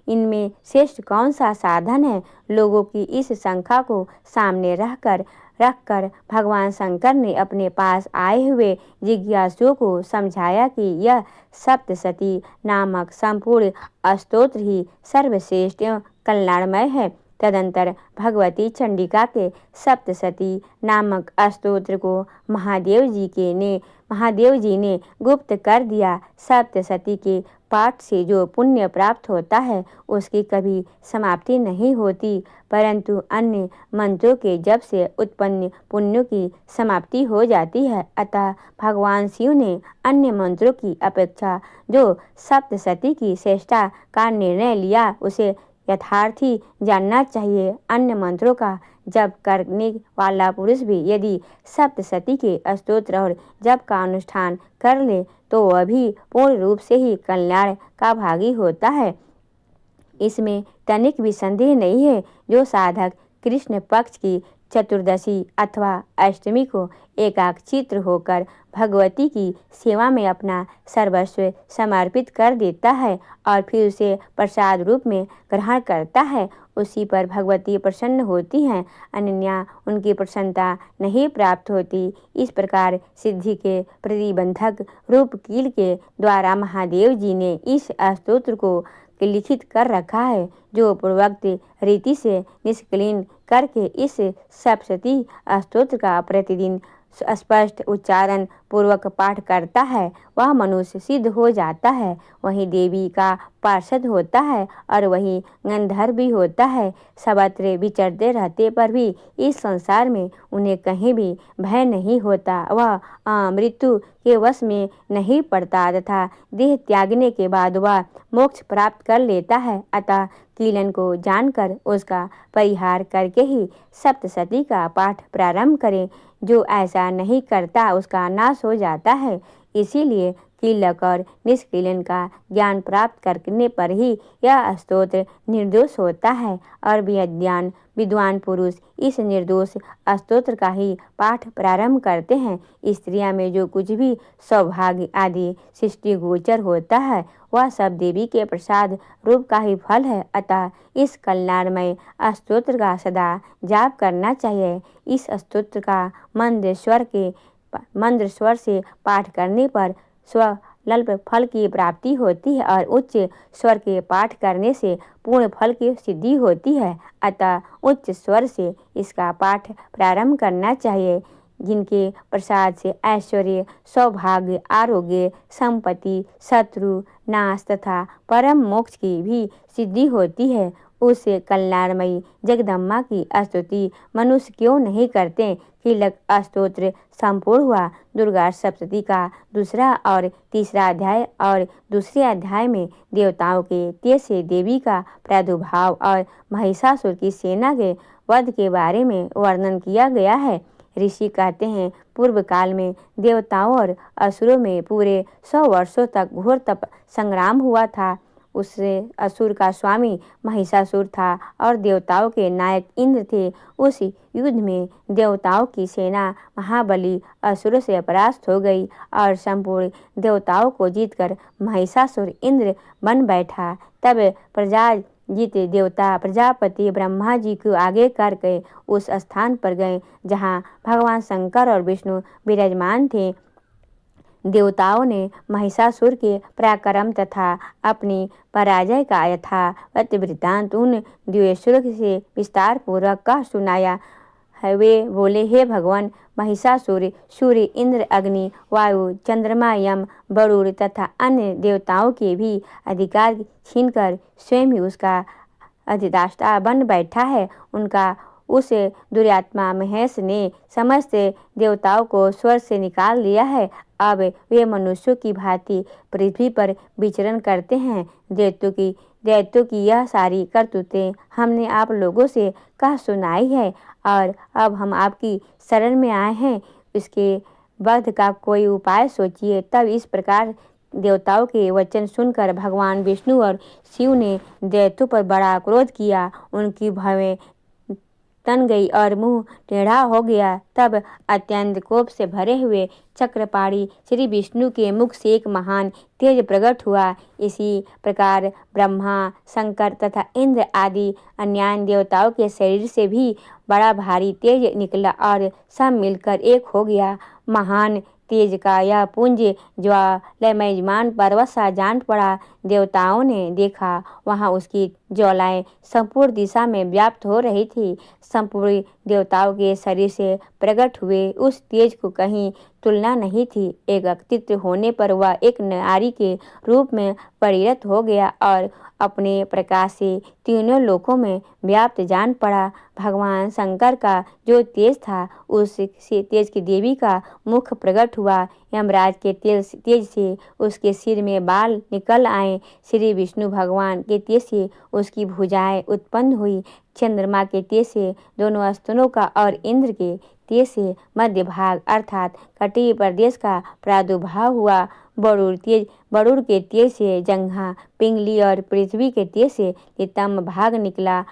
इनमें श्रेष्ठ कौन सा साधन है। लोगों की इस शंका को सामने रखकर भगवान शंकर ने अपने पास आए हुए जिज्ञासुओं को समझाया कि यह सप्तशती नामक संपूर्ण स्तोत्र ही सर्वश्रेष्ठ एवं कल्याणमय है। तदंतर भगवती चंडिका के सप्तशती नामक स्तोत्र को महादेव जी ने गुप्त कर दिया। सप्तशती के पाठ से जो पुण्य प्राप्त होता है, उसकी कभी समाप्ति नहीं होती, परंतु अन्य मंत्रों के जप से उत्पन्न पुण्यों की समाप्ति हो जाती है। अतः भगवान शिव ने अन्य मंत्रों की अपेक्षा जो सप्तशती की श्रेष्ठता का निर्णय लिया, उसे यथार्थी जानना चाहिए। अन्य मंत्रों का जप करने वाला पुरुष भी यदि सप्तशती के स्तोत्र और जप का अनुष्ठान कर ले, तो वह भी पूर्ण रूप से ही कल्याण का भागी होता है। इसमें तनिक भी संदेह नहीं है। जो साधक कृष्ण पक्ष की चतुर्दशी अथवा अष्टमी को एकाग्रचित्त होकर भगवती की सेवा में अपना सर्वस्व समर्पित कर देता है और फिर उसे प्रसाद रूप में ग्रहण करता है, उसी पर भगवती प्रसन्न होती हैं, अन्यथा उनकी प्रसन्नता नहीं प्राप्त होती। इस प्रकार सिद्धि के प्रतिबंधक रूप कील के द्वारा महादेव जी ने इस स्तोत्र को लिखित कर रखा है, जो पूर्वोक्त रीति से निष्क्रिय करके इस सप्तशती स्तोत्र का प्रतिदिन स्पष्ट उच्चारण पूर्वक पाठ करता है, वह मनुष्य सिद्ध हो जाता है, वही देवी का पार्षद होता है और वही गंधर्व भी होता है। सर्वत्र विचरते रहते पर भी इस संसार में उन्हें कहीं भी भय नहीं होता, वह मृत्यु के वश में नहीं पड़ता तथा देह त्यागने के बाद वह मोक्ष प्राप्त कर लेता है। अतः कीलन को जानकर उसका परिहार करके ही सप्तशती का पाठ प्रारंभ करें। जो ऐसा नहीं करता उसका नाश हो जाता है। इसीलिए कीलक और निष्कीलन का ज्ञान प्राप्त करने पर ही यह स्तोत्र निर्दोष होता है और विद्वान पुरुष इस निर्दोष स्तोत्र का ही पाठ प्रारंभ करते हैं। स्त्रियां में जो कुछ भी सौभाग्य आदि सृष्टि गोचर होता है वह सब देवी के प्रसाद रूप का ही फल है। अतः इस कल्याणमय स्तोत्र का सदा जाप करना चाहिए। इस स्तोत्र का मंद्र स्वर से पाठ करने पर स्वल्प फल की प्राप्ति होती है और उच्च स्वर के पाठ करने से पूर्ण फल की सिद्धि होती है। अतः उच्च स्वर से इसका पाठ प्रारंभ करना चाहिए। जिनके प्रसाद से ऐश्वर्य, सौभाग्य, आरोग्य, संपत्ति, शत्रु नाश तथा परम मोक्ष की भी सिद्धि होती है, उस कल्याणमयी जगदम्बा की स्तुति मनुष्य क्यों नहीं करते। कीलक स्तोत्र संपूर्ण हुआ। दुर्गा सप्तशती का दूसरा और तीसरा अध्याय और दूसरे अध्याय में देवताओं के तेज से देवी का प्रादुर्भाव और महिषासुर की सेना के वध के बारे में वर्णन किया गया है। ऋषि कहते हैं, पूर्व काल में देवताओं और असुरों में पूरे 100 वर्षों तक घोर तप संग्राम हुआ था। उससे असुर का स्वामी महिषासुर था और देवताओं के नायक इंद्र थे। उस युद्ध में देवताओं की सेना महाबली असुरों से परास्त हो गई और संपूर्ण देवताओं को जीतकर महिषासुर इंद्र बन बैठा। तब प्रजाजित देवता प्रजापति ब्रह्मा जी को आगे करके उस स्थान पर गए जहाँ भगवान शंकर और विष्णु विराजमान थे। देवताओं ने महिषासुर के पराक्रम तथा अपनी पराजय का यथावत वृत्तांत उन द्वेषुरों से विस्तार पूर्वक कह सुनाया। वे बोले, हे भगवान, महिषासुर सूर्य, इंद्र, अग्नि, वायु, चंद्रमा, यम, वरुण तथा अन्य देवताओं के भी अधिकार छीनकर स्वयं ही उसका अधिष्ठाता बन बैठा है। उनका उस दुरात्मा महेश ने समस्त देवताओं को स्वर्ग से निकाल दिया है। अब वे मनुष्यों की भांति पृथ्वी पर विचरण करते हैं। दैत्यों की यह सारी करतूतें हमने आप लोगों से कह सुनाई है और अब हम आपकी शरण में आए हैं। इसके वध का कोई उपाय सोचिए। तब इस प्रकार देवताओं के वचन सुनकर भगवान विष्णु और शिव ने दैत्यों पर बड़ा क्रोध किया। उनकी भवें तन गई और मुंह टेढ़ा हो गया। तब अत्यंत कोप से भरे हुए चक्रपाणी श्री विष्णु के मुख से एक महान तेज प्रकट हुआ। इसी प्रकार ब्रह्मा, शंकर तथा इंद्र आदि अन्य देवताओं के शरीर से भी बड़ा भारी तेज निकला और सब मिलकर एक हो गया। महान तेज का यह पुंज ज्वालामयमान पर्वत सा जान पड़ा। देवताओं ने देखा, वहाँ उसकी ज्वालाएं संपूर्ण दिशा में व्याप्त हो रही थी। संपूर्ण देवताओं के शरीर से प्रकट हुए उस तेज को कहीं तुलना नहीं थी। एकत्रित होने पर वह एक नारी के रूप में परिणत हो गया और अपने प्रकाश से तीनों लोकों में व्याप्त जान पड़ा। भगवान शंकर का जो तेज था, उस तेज की देवी का मुख प्रकट हुआ। यमराज के तेज से उसके सिर में बाल निकल आए। श्री विष्णु भगवान के तेज से उसकी भुजाएं उत्पन्न हुई। चंद्रमा के तेज से दोनों स्तनों का और इंद्र के तेज से मध्य भाग अर्थात कटिबंध प्रदेश का प्रादुर्भाव हुआ। वरुण के तेज से जंघा, पिंगली और पृथ्वी के तेज से नितंब भाग निकला।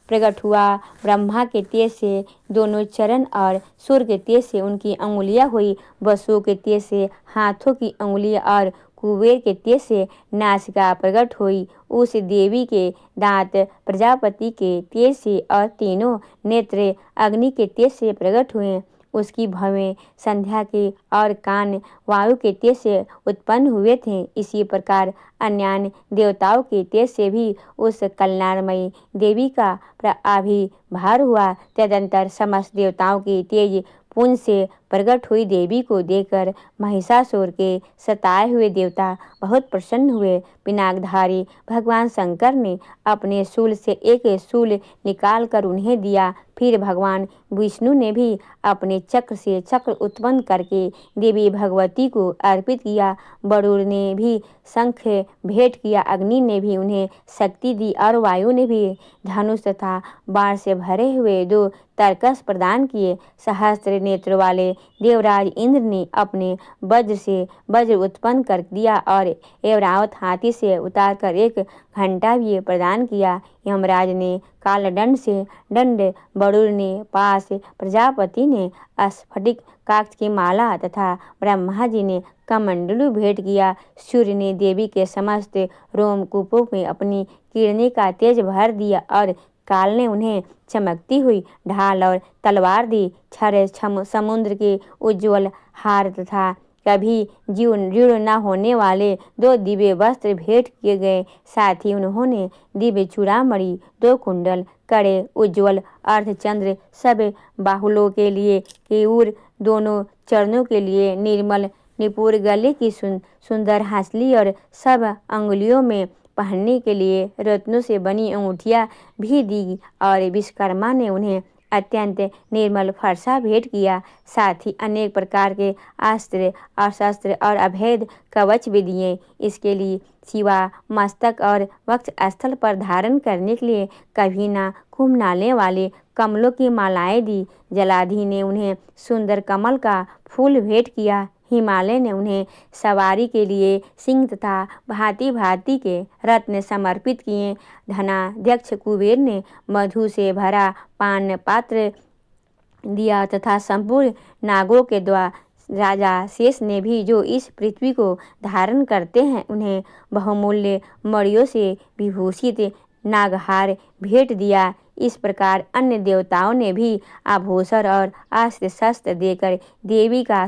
प्रकट हुआ। ब्रह्मा के तेज से दोनों चरण और सूर्य के तेज से उनकी अंगुलियां हुई। वसु के तेज से हाथों की अंगुलियां और कुबेर के तेज से नासिका प्रकट हुई। उस देवी के दांत प्रजापति के तेज से और तीनों नेत्र अग्नि के तेज से प्रकट हुए। उसकी भवें संध्या के और कान वायु के तेज से उत्पन्न हुए थे। इसी प्रकार अन्य देवताओं के तेज से भी उस कल्याणमयी देवी का आविर्भाव हुआ। तदंतर समस्त देवताओं के तेज पुंज से प्रकट हुई देवी को देखकर महिषासुर के सताए हुए देवता बहुत प्रसन्न हुए। पिनाकधारी भगवान शंकर ने अपने शूल से एक शूल निकालकर उन्हें दिया। फिर भगवान विष्णु ने भी अपने चक्र से चक्र उत्पन्न करके देवी भगवती को अर्पित किया। वरुण ने भी शंख भेंट किया। अग्नि ने भी उन्हें शक्ति दी और वायु ने भी धनुष तथा बाण से भरे हुए 2 तरकस प्रदान किए। सहस्त्र नेत्र वाले देवराज इंद्र ने अपने वज्र से वज्र उत्पन्न कर दिया और एवरावत हाथी से उतारकर एक घंटा भी प्रदान किया। यमराज ने कालदंड से दंड, वरुण ने पास, प्रजापति ने स्फटिक काक्ष की माला तथा ब्रह्मा जी ने कमंडलू भेंट किया। सूर्य ने देवी के समस्त रोमकूपों में अपनी किरणें का तेज भर दिया और काल ने उन्हें चमकती हुई ढाल और तलवार दी। क्षर समुद्र के उज्ज्वल हार तथा कभी जीर्ण न होने वाले 2 दिव्य वस्त्र भेंट किए गए। साथ ही उन्होंने दिव्य चूड़ामणि, 2 कुंडल, कड़े, उज्ज्वल अर्धचंद्र, सब बाहुलों के लिए केयूर, दोनों चरणों के लिए निर्मल निपुर, गले की सुंदर हंसली और सब अंगुलियों में पहनने के लिए रत्नों से बनी अंगूठियां भी दी। और विश्वकर्मा ने उन्हें अत्यंत निर्मल फरसा भेंट किया। साथ ही अनेक प्रकार के अस्त्र और शस्त्र और अभेद कवच भी दिए। इसके लिए शिवा मस्तक और वक्ष स्थल पर धारण करने के लिए कभी ना घूमने वाले कमलों की मालाएं दी। जलाधि ने उन्हें सुंदर कमल का फूल भेंट किया। हिमालय ने उन्हें सवारी के लिए सिंह तथा भांति भांति के रत्न समर्पित किए। धनाध्यक्ष कुबेर ने मधु से भरा पान पात्र दिया तथा संपूर्ण नागों के द्वारा राजा शेष ने भी, जो इस पृथ्वी को धारण करते हैं, उन्हें बहुमूल्य मणियों से विभूषित नागहार भेंट दिया। इस प्रकार अन्य देवताओं ने भी आभूषण और अस्त्र शस्त्र देकर देवी का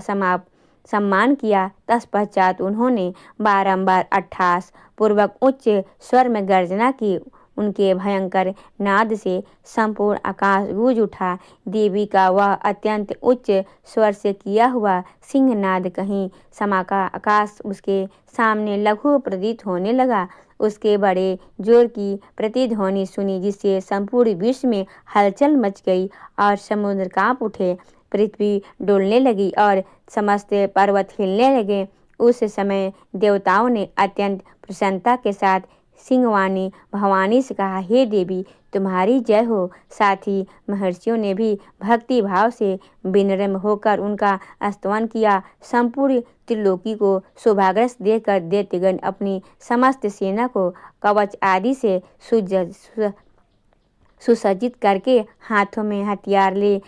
सम्मान किया। तत्पश्चात उन्होंने बारंबार अट्ठास पूर्वक उच्च स्वर में गर्जना की। उनके भयंकर नाद से संपूर्ण आकाश गूंज उठा। देवी का वह अत्यंत उच्च स्वर से किया हुआ सिंहनाद कहीं समाका आकाश उसके सामने लघु प्रतीत होने लगा। उसके बड़े जोर की प्रतिध्वनि सुनी, जिससे संपूर्ण विश्व में हलचल मच गई और समुद्र कांप उठे, पृथ्वी डोलने लगी और समस्त पर्वत हिलने लगे। उस समय देवताओं ने अत्यंत प्रसन्नता के साथ सिंहवाणी भवानी से कहा, हे देवी, तुम्हारी जय हो। साथ ही महर्षियों ने भी भक्ति भाव से विनम्र होकर उनका स्तवन किया। संपूर्ण त्रिलोकी को शोभाग्रस्त देखकर दैत्यगण अपनी समस्त सेना को कवच आदि से सुसज्जित करके हाथों में हथियार ले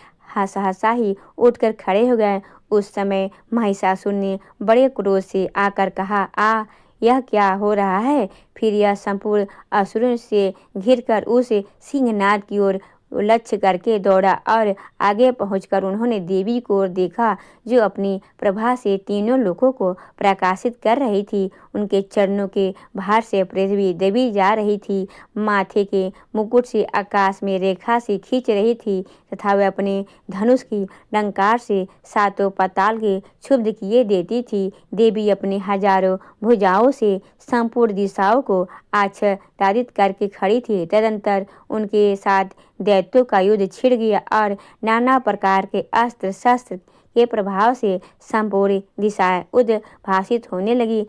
सहसा ही उठकर खड़े हो गए। उस समय महिषासुर ने बड़े क्रोध से आकर कहा, यह क्या हो रहा है? फिर यह संपूर्ण असुरों से घिरकर उस सिंहनाद की ओर लक्ष्य करके दौड़ा और आगे पहुंचकर उन्होंने देवी को ओर देखा, जो अपनी प्रभा से तीनों लोकों को प्रकाशित कर रही थी। उनके चरणों के भार से पृथ्वी दबी जा रही थी, माथे के मुकुट से आकाश में रेखा से खींच रही थी तथा वह अपने धनुष की डंकार से सातों पाताल के क्षुब्ध किए देती थी। देवी अपने हजारों भुजाओं से संपूर्ण दिशाओं को आच्छादित करके खड़ी थी। तदंतर उनके साथ दैत्यों का युद्ध छिड़ गया और नाना प्रकार के अस्त्र शस्त्र के प्रभाव से संपूर्ण दिशाएं उद्भासित होने लगी।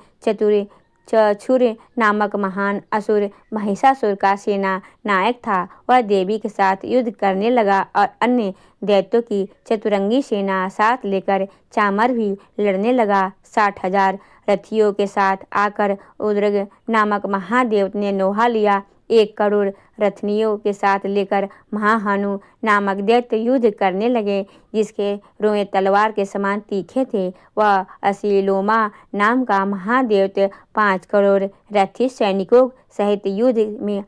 चतुर नामक महान असुर महिषासुर का सेना नायक था। वह देवी के साथ युद्ध करने लगा और अन्य दैत्यों की चतुरंगी सेना साथ लेकर चामर भी लड़ने लगा। 60,000 रथियों के साथ आकर उद्रग नामक महादेव ने नोहा लिया। 1 करोड़ रथनियों के साथ लेकर महाहनु नामक दैत्य युद्ध करने लगे, जिसके रोएं तलवार के समान तीखे थे। वह असीलोमा नाम का महादैत्य 5 करोड़ रथी सैनिकों सहित युद्ध में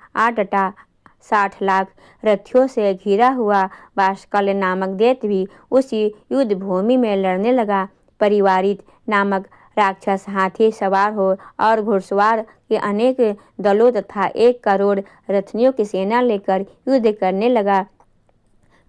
60 लाख रथियों से घिरा हुआ बाष्कल नामक दैत्य भी उसी युद्ध भूमि में लड़ने लगा। परिवारित नामक राक्षस हाथी सवार हो और घुड़सवार के अनेक दलों तथा 1 करोड़ रथनियों की सेना लेकर युद्ध करने लगा।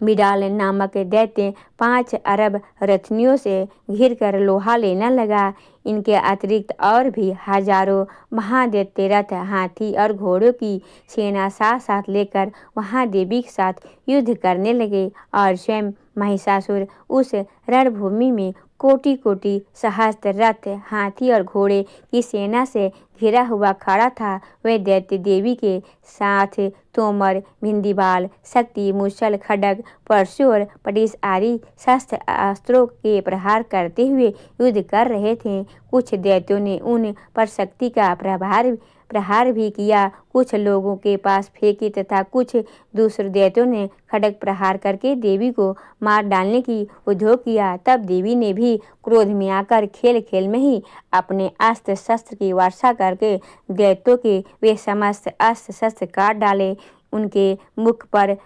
बिडाल नामक दैत्य 5 अरब रथनियों से घिर कर लोहा लेना लगा। इनके अतिरिक्त और भी हजारों महादैत्य रथ, हाथी और घोड़ों की सेना साथ साथ लेकर महादेवी के साथ युद्ध करने लगे और स्वयं महिषासुर उस रणभूमि में कोटि कोटि सहस्त्र रथ, हाथी और घोड़े की सेना से घिरा हुआ खड़ा था। वह दैत्य देवी के साथ तोमर, भिंदीबाल, शक्ति, मूसल, खड्ग, परशु और पटिश आदि शस्त्र अस्त्रों के प्रहार करते हुए युद्ध कर रहे थे। कुछ दैत्यों ने उन पर शक्ति का प्रहार भी किया, कुछ लोगों के पास फेंकी तथा कुछ दूसरे दैत्यों ने खड्ग प्रहार करके देवी को मार डालने की उद्योग किया। तब देवी ने भी क्रोध में आकर खेल खेल में ही अपने अस्त्र शस्त्र की वर्षा करके दैत्यों के वे समस्त अस्त्र शस्त्र काट डाले। उनके मुख पर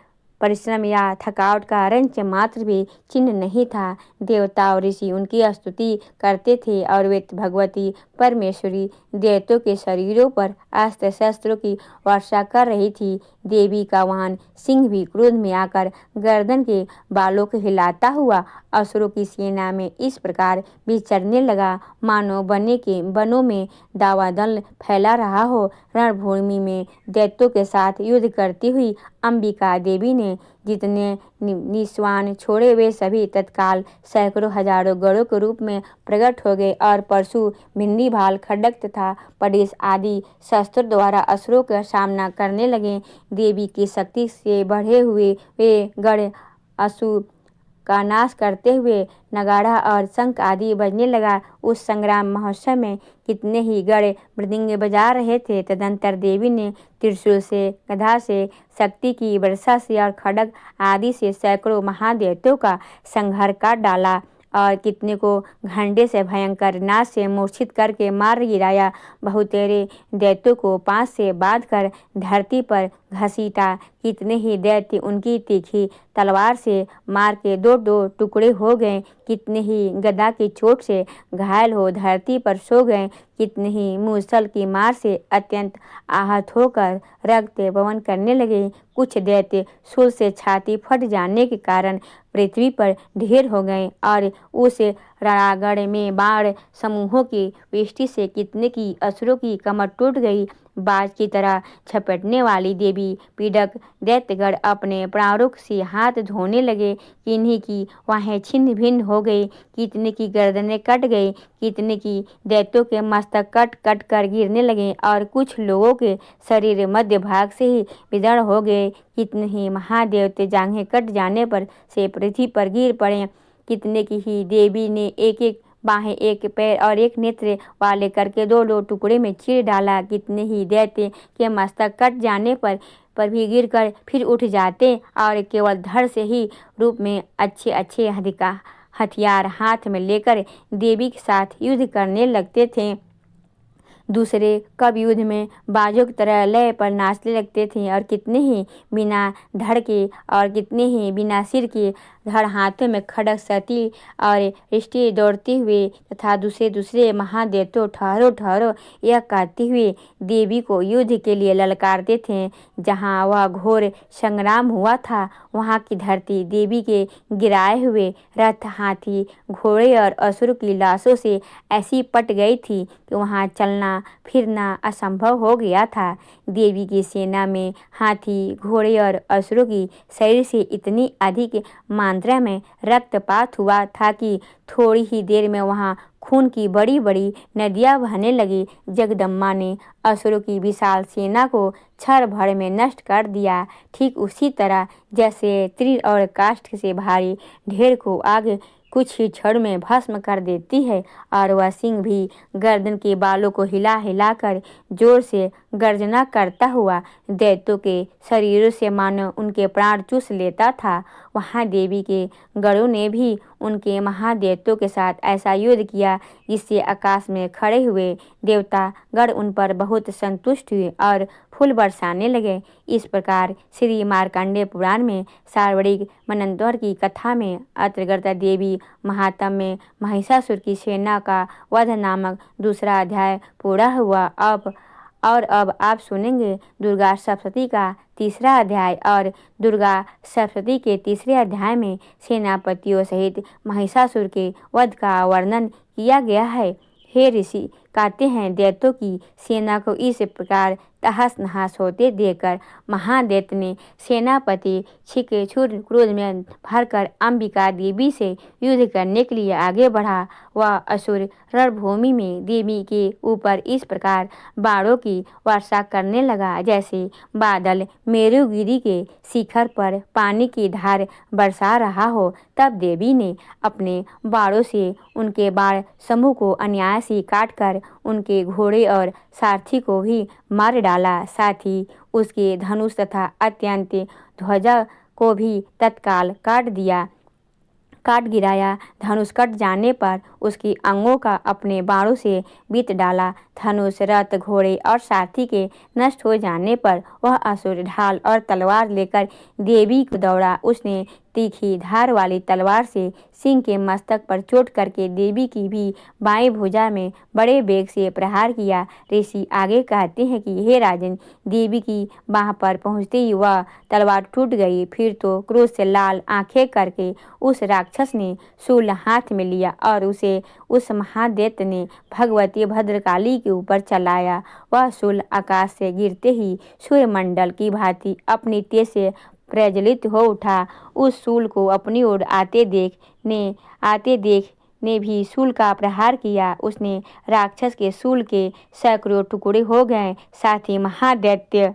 परिश्रम या थकावट का रंच मात्र भी चिन्ह नहीं था। देवता और ऋषि उनकी स्तुति करते थे और वे भगवती परमेश्वरी दैत्यों के शरीरों पर अस्त्र शस्त्रों की वर्षा कर रही थी। देवी का वाहन सिंह भी क्रोध में आकर गर्दन के बालों को हिलाता हुआ असुरों की सेना में इस प्रकार विचरने लगा, मानो बनों में दावानल फैला रहा हो। रणभूमि में दैत्यों के साथ युद्ध करती हुई अंबिका देवी ने जितने निस्वान छोड़े वे सभी तत्काल सैकड़ों हजारों गणों के रूप में प्रकट हो गए और परशु, भिंडी भाल, खड्ग तथा पटिश आदि शस्त्रों द्वारा असुरों का सामना करने लगे। देवी की शक्ति से बढ़े हुए वे गण असुर का नाश करते हुए नगाड़ा और शंख आदि बजने लगा। उस संग्राम महोत्सव में कितने ही गण मृदंग बजा रहे थे। तदंतर देवी ने त्रिशूल से, गदा से, शक्ति की वर्षा से और खड्ग आदि से सैकड़ों महादैत्यों का संहार कर डाला और कितने को घंटे से भयंकर नाश से मूर्छित करके मार गिराया। बहुतेरे दैत्यों को पांच से बांध कर धरती पर घसीटा। कितने ही दैत्य उनकी तीखी तलवार से मार के दो दो टुकड़े हो गए। कितने ही गदा की चोट से घायल हो धरती पर सो गए। कितने ही मूसल की मार से अत्यंत आहत होकर रक्त पवन करने लगे। कुछ दैत्य शूल से छाती फट जाने के कारण पृथ्वी पर ढेर हो गए और उस रणांगण में बाण समूहों की वृष्टि से कितने की असुरों की कमर टूट गई। बाज की तरह झपटने वाली देवी पीड़क दैत्यगण अपने प्राणों से हाथ धोने लगे। किन्हीं की वाहें छिन्न भिन्न हो गई, कितने की गर्दनें कट गई, कितने की दैत्यों के मस्तक कट कट कर गिरने लगे और कुछ लोगों के शरीर मध्य भाग से ही विदीर्ण हो गए। कितने ही महादेवते जांघें कट जाने पर से पृथ्वी पर गिर पड़े। कितने की ही देवी ने एक एक बाहें, एक पैर और एक नेत्र वाले करके दो दो टुकड़े में चीर डाला। कितने ही दैत्य के मस्तक कट जाने पर भी गिरकर फिर उठ जाते और केवल धड़ से ही रूप में अच्छे अच्छे हथियार हाथ में लेकर देवी के साथ युद्ध करने लगते थे। दूसरे कब युद्ध में बाजों की तरह लय पर नाचने लगते थे और कितने ही बिना धड़ के और कितने ही बिना सिर के धड़ हाथों में खड्ग, सती और रिष्टि दौड़ते हुए तथा दूसरे महादेवों ठहरो ठहरो यह कहते हुए देवी को युद्ध के लिए ललकारते थे। जहाँ वह घोर संग्राम हुआ था वहाँ की धरती देवी के गिराए हुए रथ, हाथी, घोड़े और असुर की लाशों से ऐसी पट गई थी कि वहाँ चलना फिरना असंभव हो गया था। देवी की सेना में हाथी, घोड़े और असुरों की शरीर से इतनी अधिक मात्रा में रक्तपात हुआ था कि थोड़ी ही देर में वहाँ खून की बड़ी बड़ी नदियाँ बहने लगी। जगदम्बा ने असुरों की विशाल सेना को क्षण भर में नष्ट कर दिया। ठीक उसी तरह जैसे तीर और काष्ठ से भारी ढेर को आग कुछ ही क्षण में भस्म कर देती है और वह सिंह भी गर्दन के बालों को हिला हिलाकर जोर से गर्जना करता हुआ दैत्यों के शरीरों से मानो उनके प्राण चूस लेता था। वहाँ देवी के गणों ने भी उनके महादैत्यों के साथ ऐसा युद्ध किया जिससे आकाश में खड़े हुए देवता गण उन पर बहुत संतुष्ट हुए और फूल बरसाने लगे। इस प्रकार श्री मार्कंडेय पुराण में सार्वणिक मनंतवर की कथा में अंतर्गत देवी महात्म में महिषासुर की सेना का वध नामक दूसरा अध्याय पूरा हुआ। अब आप सुनेंगे दुर्गा सप्तशती का तीसरा अध्याय। और दुर्गा सप्तशती के तीसरे अध्याय में सेनापतियों सहित महिषासुर के वध का वर्णन किया गया है। हे ऋषि, कहते हैं दैत्यों की सेना को इस प्रकार तहस नहस होते देखकर महादैत्य ने सेनापति छिकेछुर क्रोध में भरकर अंबिका देवी से युद्ध करने के लिए आगे बढ़ा। वह असुर रणभूमि में देवी के ऊपर इस प्रकार बाणों की वर्षा करने लगा जैसे बादल मेरुगिरी के शिखर पर पानी की धार बरसा रहा हो। तब देवी ने अपने बाणों से उनके बाण समूह को अन्याय से काटकर उनके घोड़े और सारथी को भी मार डाला। साथ ही उसके धनुष तथा अत्यंत ध्वजा को भी तत्काल काट गिराया। धनुष कट जाने पर उसकी अंगों का अपने बाणों से बीत डाला। धनुष, रथ, घोड़े और सारथी के नष्ट हो जाने पर वह असुर ढाल और तलवार लेकर देवी को दौड़ा। उसने तीखी धार वाली तलवार से सिंह के मस्तक पर चोट करके देवी की भी बाएं भुजा में बड़े वेग से प्रहार किया। ऋषि आगे कहते हैं कि हे राजन, देवी की बाह पर पहुँचते ही वह तलवार टूट गई। फिर तो क्रोध से लाल आंखें करके उस राक्षस ने शूल हाथ में लिया और उसे उस महादैत्य ने भगवती भद्रकाली के ऊपर चलाया। वह शूल आकाश से गिरते ही सूर्यमंडल की भांति अपनी तेज से प्रज्वलित हो उठा। उस शूल को अपनी ओर आते देख ने भी शूल का प्रहार किया। उसने राक्षस के शूल के सैकड़ों टुकड़े हो गए। साथ ही महादैत्य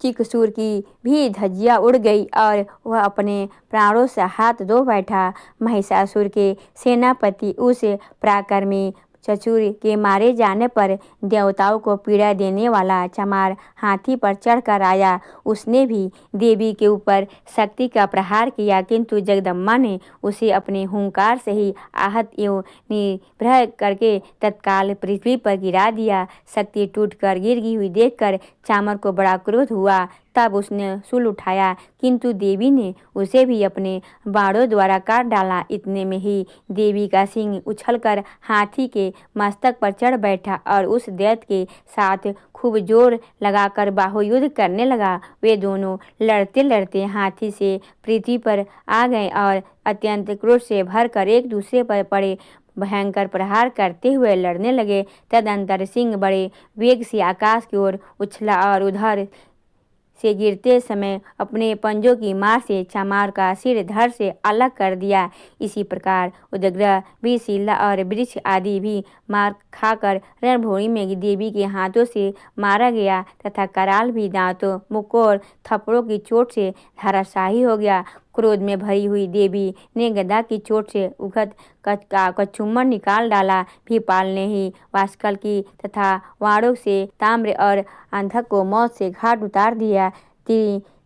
चिकसूर की भी धज्जियाँ उड़ गई और वह अपने प्राणों से हाथ धो बैठा। महिषासुर के सेनापति उस पराक्रमी चतुर के मारे जाने पर देवताओं को पीड़ा देने वाला चमार हाथी पर चढ़कर आया। उसने भी देवी के ऊपर शक्ति का प्रहार किया, किंतु जगदम्बा ने उसे अपने हुंकार से ही आहत एवं निग्रह करके तत्काल पृथ्वी पर गिरा दिया। शक्ति टूटकर गिरी हुई देखकर चामर को बड़ा क्रोध हुआ। तब उसने शूल उठाया, किंतु देवी ने उसे भी अपने बाणों द्वारा काट डाला। इतने में ही देवी का सिंह उछलकर हाथी के मस्तक पर चढ़ बैठा और उस दैत्य के साथ खूब जोर लगाकर बाहुयुद्ध करने लगा। वे दोनों लड़ते लड़ते हाथी से पृथ्वी पर आ गए और अत्यंत क्रोध से भरकर एक दूसरे पर पड़े भयंकर प्रहार करते हुए लड़ने लगे। तदंतर सिंह बड़े वेग से आकाश की ओर उछला और उधर से गिरते समय अपने पंजों की मार से चमार का सिर धड़ से अलग कर दिया। इसी प्रकार उदग्र, विशिला और वृक्ष आदि भी मार खाकर रणभूमि में देवी के हाथों से मारा गया तथा कराल भी दांतों, मुक्कों और थप्पड़ों की चोट से धराशायी हो गया। क्रोध में भरी हुई देवी ने गदा की चोट से उगत कचुम्मन निकाल डाला। भीपाल ने ही वास्कल की तथा वाणों से ताम्र और अंधक को मौत से घाट उतार दिया।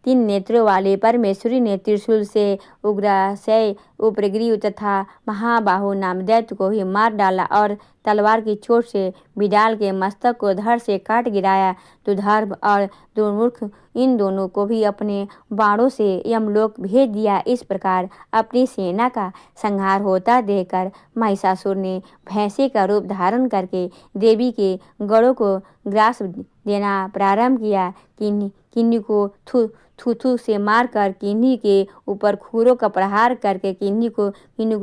तीन नेत्रों वाले परमेश्वरी ने त्रिशूल से उग्राशय, उपग्रीव तथा महाबाहु नाम दैत्य को ही मार डाला और तलवार की चोट से बिडाल के मस्तक को धड़ से काट गिराया। दुर्धर्म और दुर्मुख इन दोनों को भी अपने बाणों से यमलोक भेज दिया। इस प्रकार अपनी सेना का संहार होता देखकर महिषासुर ने भैंसे का रूप धारण करके देवी के गढ़ों को ग्रास देना प्रारंभ किया। किन्नी को थू से मारकर किन्नी के ऊपर खूरों का प्रहार करके किन्नी को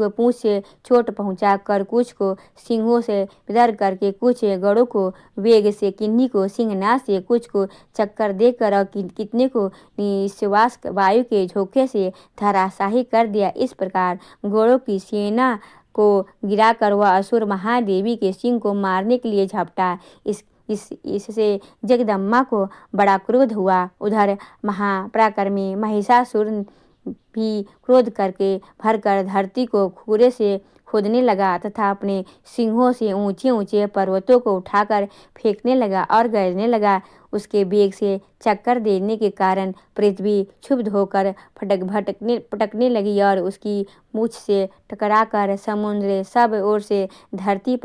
पूंछ से चोट पहुंचाकर कुछ को सिंहों से विदर करके कुछ गढ़ों को वेग से किन्नी को सिंहनाद से कुछ को चक्कर देकर और कितने को निश्वास वायु के झोंके से धराशाही कर दिया। इस प्रकार गढ़ों की सेना को गिराकर वह असुर महादेवी के सिंह को मारने के लिए झपटा। इससे जगदम्बा को बड़ा क्रोध हुआ। उधर महापराक्रमी महिषासुर भी क्रोध करके भरकर धरती को खूरे से खोदने लगा तथा अपने सिंहों से ऊंचे ऊंचे पर्वतों को उठाकर फेंकने लगा और गरजने लगा। उसके वेग से चक्कर देने के कारण पृथ्वी क्षुब्ध होकर पटकने लगी और उसकी मूछ से टकराकर समुद्र सब ओर से धरती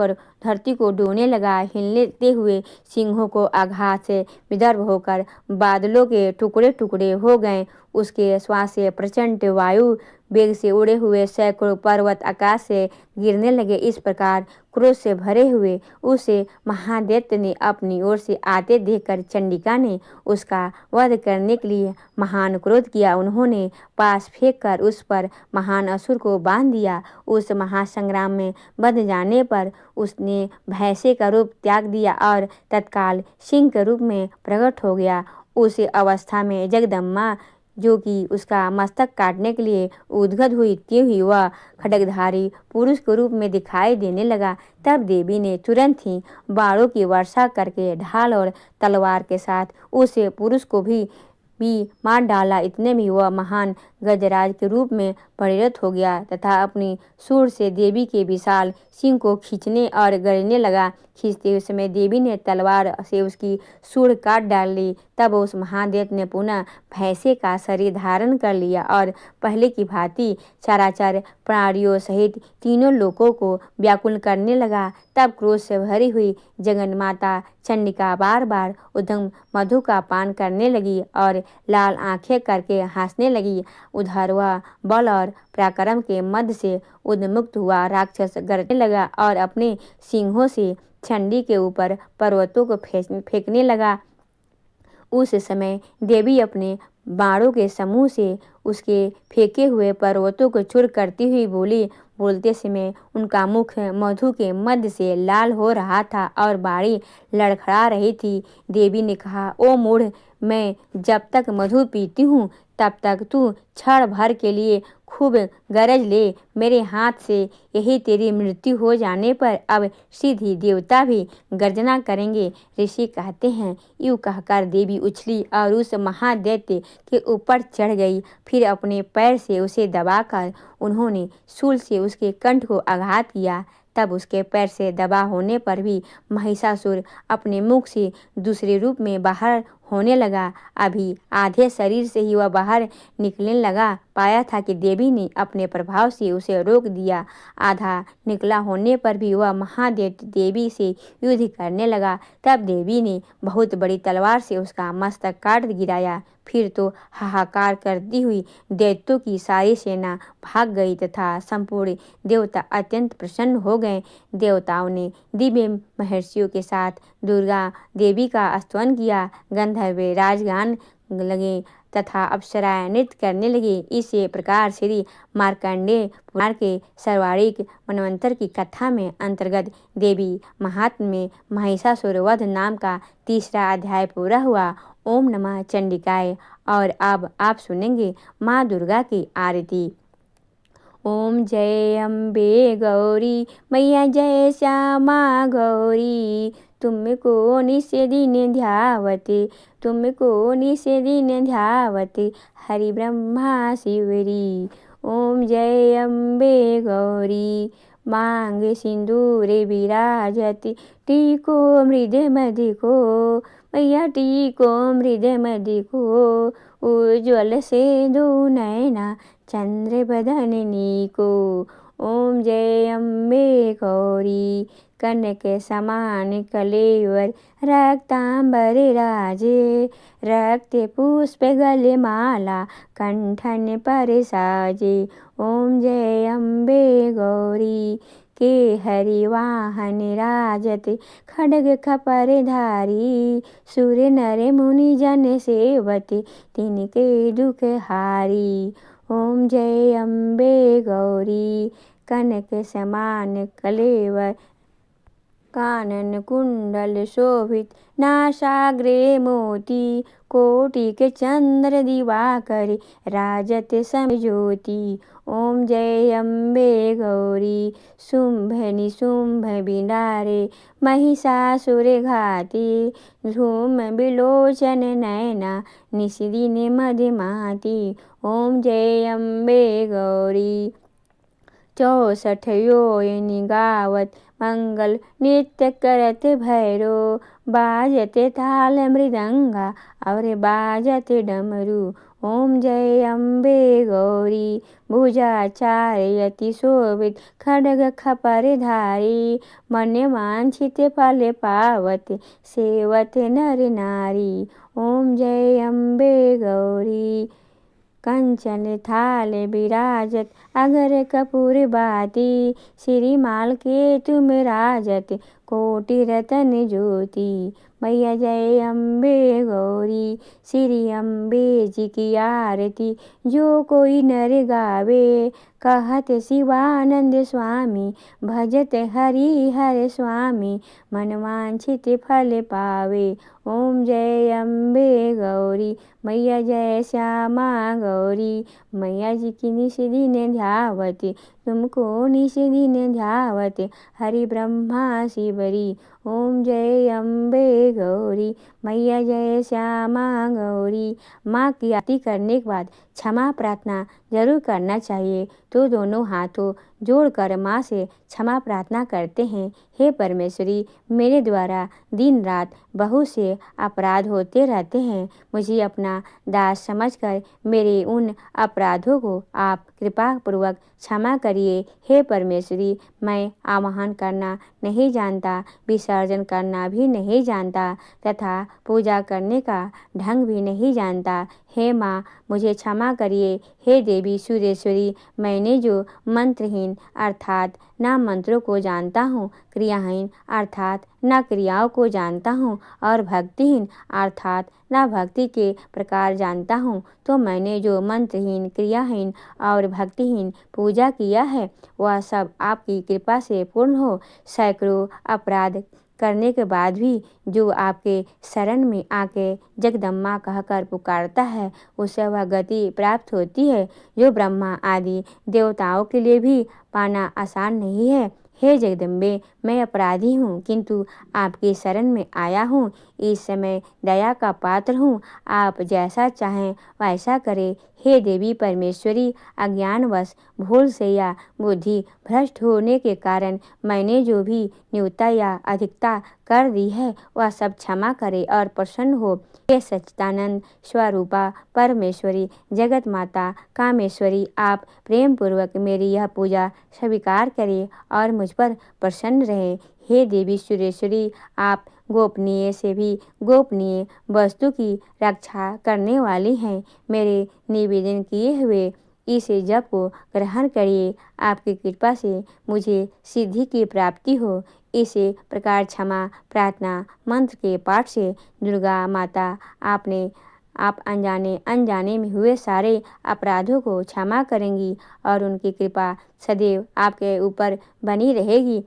को डोने लगा। हिलते हुए सिंहों को आघात से विदर्भ होकर बादलों के टुकड़े टुकड़े हो गए। उसके श्वास से प्रचंड वायु वेग से उड़े हुए सैकड़ों पर्वत आकाश से गिरने लगे। इस प्रकार क्रोध से भरे हुए उसे महादैत्य ने अपनी ओर से आते देखकर चंडिका ने उसका वध करने के लिए महान क्रोध किया। उन्होंने पास फेंक कर उस पर महान असुर को बांध दिया। उस महासंग्राम में बंध जाने पर उसने भैंसे का रूप त्याग दिया और तत्काल सिंह के रूप में प्रकट हो गया। उस अवस्था में जगदम्बा जो कि उसका मस्तक काटने के लिए उद्गत हुई थी वह खड्गधारी पुरुष के रूप में दिखाई देने लगा। तब देवी ने तुरंत ही बाणों की वर्षा करके ढाल और तलवार के साथ उस पुरुष को भी मार डाला। इतने में वह महान गजराज के रूप में परिणत हो गया तथा अपनी सूंड से देवी के विशाल सिंह को खींचने और गरजने लगा। खींचते हुए समय देवी ने तलवार से उसकी सूंड काट डाली। तब उस महादैत्य ने पुनः भैंसे का शरीर धारण कर लिया और पहले की भांति चराचर प्राणियों सहित तीनों लोकों को व्याकुल करने लगा। तब क्रोध से भरी हुई जगन माता चंडिका बार बार उद्धम मधु का पान करने लगी और लाल आंखें करके हंसने लगी। उधर वह बल और पराक्रम के मध्य से उन्मुक्त हुआ राक्षस गरजने लगा और अपने सिंहों से चंडी के ऊपर पर्वतों को फेंकने लगा। उस समय देवी अपने बाणों के समूह से उसके फेंके हुए पर्वतों को चूर करती हुई बोली। बोलते समय उनका मुख मधु के मध्य से लाल हो रहा था और बाणी लड़खड़ा रही थी। देवी ने कहा, ओ मूढ़, मैं जब तक मधु पीती हूँ तब तक तू क्षण भर के लिए खूब गरज ले। मेरे हाथ से यही तेरी मृत्यु हो जाने पर अब सीधी देवता भी गर्जना करेंगे। ऋषि कहते हैं, यूँ कहकर देवी उछली और उस महादैत्य के ऊपर चढ़ गई। फिर अपने पैर से उसे दबाकर उन्होंने शूल से उसके कंठ को आघात किया। तब उसके पैर से दबा होने पर भी महिषासुर अपने मुख से दूसरे रूप में बाहर होने लगा। अभी आधे शरीर से ही वह बाहर निकलने लगा। पाया था कि देवी ने अपने प्रभाव से उसे रोक दिया। आधा निकला होने पर भी वह महादैत्य देवी से युद्ध करने लगा। तब देवी ने बहुत बड़ी तलवार से उसका मस्तक काट गिराया। फिर तो हाहाकार करती हुई दैत्यों की सारी सेना भाग गई तथा संपूर्ण देवता अत्यंत प्रसन्न हो गए। देवताओं ने दिव्य महर्षियों के साथ दुर्गा देवी का स्तवन किया। गंधर्व राजगान लगे तथा अप्सराएं नृत्य करने लगे। इसी प्रकार श्री मार्कंडेय पुराण के सर्वारिक मनवंतर की कथा में अंतर्गत देवी महात्म्य में महिषासुर वध नाम का तीसरा अध्याय पूरा हुआ। ओम नमः चंडिकाय। और अब आप सुनेंगे माँ दुर्गा की आरती। ओम जय अम्बे गौरी मैया जय श्यामा गौरी, तुमको निस दिन ध्यावते, तुमको निस दिन ध्यावते, हरि ब्रह्मा शिवरी। ओम जय अम्बे गौरी मांग सिंदूर विराजति, टीको मृद मधिको मैया टीको मृद मधिको, उज्ज्वल से दो नैना चंद्र बदननी को। ओम जय अम्बे गौरी कनक समान कलेवर, रक्तांबर राजे, रक्त पुष्प गले माला कंठन पर साजे। ओम जय अम्बे गौरी के हरि वाहन राजत, खड्ग खपर धारी, सुर नर मुनि जन सेवत, तिनके दुख हारी। ओम जय अम्बे गौरी कनक समान कलेवर, कानन कुंडल शोभित, नासाग्रे मोती कोटि के चंद्र दिवाकर राजत समय ज्योति। ओम जय अम्बे गौरी शुंभ निशुंभ बिनारे महिषासुर घाती। धूम बिलोचन नयना निशिदिन मधुमाती। ओम जय अम्बे गौरी। 64 योनि गावत मंगल नृत्य करत भैरो। बाजत ताल मृदंगा और बाजत डमरू। ओम जय अम्बे गौरी। भुजाचार्यति शोभित खड्ग खपर धारी। मन वांछित फल पावत सेवत नर नारी। ओम जय अम्बे गौरी। कंचन थाल विराजत अगर कपूर बाती। श्रीमाल के तुम राजत कोटि रतन ज्योति। मैया जय अम्बे गौरी। श्री अम्बे जी की आरती जो कोई नर गावे। कहत शिवानंद स्वामी भजत हरि हर स्वामी। मन वांछित फल पावे। ओम जय अम्बे गौरी। मैया जय श्यामा गौरी। मैया जी की निश दिन ध्यावत तुमको निश दिन ध्यावत हरि ब्रह्मा शिवरी। ओम जय अम्बे गौरी। मैया जय श्यामा गौरी। माँ की आरती करने के बाद क्षमा प्रार्थना जरूर करना चाहिए। तो दोनों हाथों जोड़कर माँ से क्षमा प्रार्थना करते हैं। हे परमेश्वरी, मेरे द्वारा दिन रात बहुत से अपराध होते रहते हैं। मुझे अपना दास समझकर मेरे उन अपराधों को आप कृपा पूर्वक क्षमा करिए। हे परमेश्वरी, मैं आवाहन करना नहीं जानता, विसर्जन करना भी नहीं जानता तथा पूजा करने का ढंग भी नहीं जानता। हे माँ, मुझे क्षमा करिए। हे देवी सुरेश्वरी, मैंने जो मंत्रहीन अर्थात ना मंत्रों को जानता हूँ, क्रियाहीन अर्थात ना क्रियाओं को जानता हूँ और भक्तिहीन अर्थात ना भक्ति के प्रकार जानता हूँ, तो मैंने जो मंत्रहीन क्रियाहीन और भक्तिहीन पूजा किया है वह सब आपकी कृपा से पूर्ण हो। सैकड़ों अपराध करने के बाद भी जो आपके शरण में आके जगदम्बा कहकर पुकारता है उसे वह गति प्राप्त होती है जो ब्रह्मा आदि देवताओं के लिए भी पाना आसान नहीं है। हे जगदम्बे, मैं अपराधी हूँ किंतु आपकी शरण में आया हूँ। इस समय दया का पात्र हूँ, आप जैसा चाहें वैसा करें। हे देवी परमेश्वरी, अज्ञानवश भूल से या बुद्धि भ्रष्ट होने के कारण मैंने जो भी न्यूनता या अधिकता कर दी है वह सब क्षमा करे और प्रसन्न हो। हे सच्चिदानंद स्वरूपा परमेश्वरी जगत माता कामेश्वरी, आप प्रेम पूर्वक मेरी यह पूजा स्वीकार करें और मुझ पर प्रसन्न रहे। हे देवी सुरेश्वरी, आप गोपनीय से भी गोपनीय वस्तु की रक्षा करने वाली हैं। मेरे निवेदन किए हुए इस जप को ग्रहण करिए। आपकी कृपा से मुझे सिद्धि की प्राप्ति हो। इसी प्रकार क्षमा प्रार्थना मंत्र के पाठ से दुर्गा माता आप अनजाने अनजाने में हुए सारे अपराधों को क्षमा करेंगी और उनकी कृपा सदैव आपके ऊपर बनी रहेगी।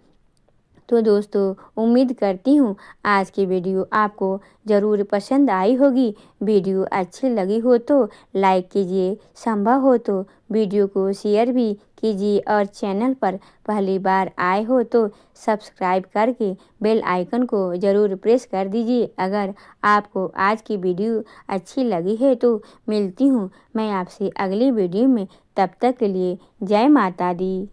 तो दोस्तों, उम्मीद करती हूँ आज की वीडियो आपको ज़रूर पसंद आई होगी। वीडियो अच्छी लगी हो तो लाइक कीजिए, संभव हो तो वीडियो को शेयर भी कीजिए और चैनल पर पहली बार आए हो तो सब्सक्राइब करके बेल आइकन को ज़रूर प्रेस कर दीजिए। अगर आपको आज की वीडियो अच्छी लगी है तो मिलती हूँ मैं आपसे अगली वीडियो में। तब तक के लिए जय माता दी।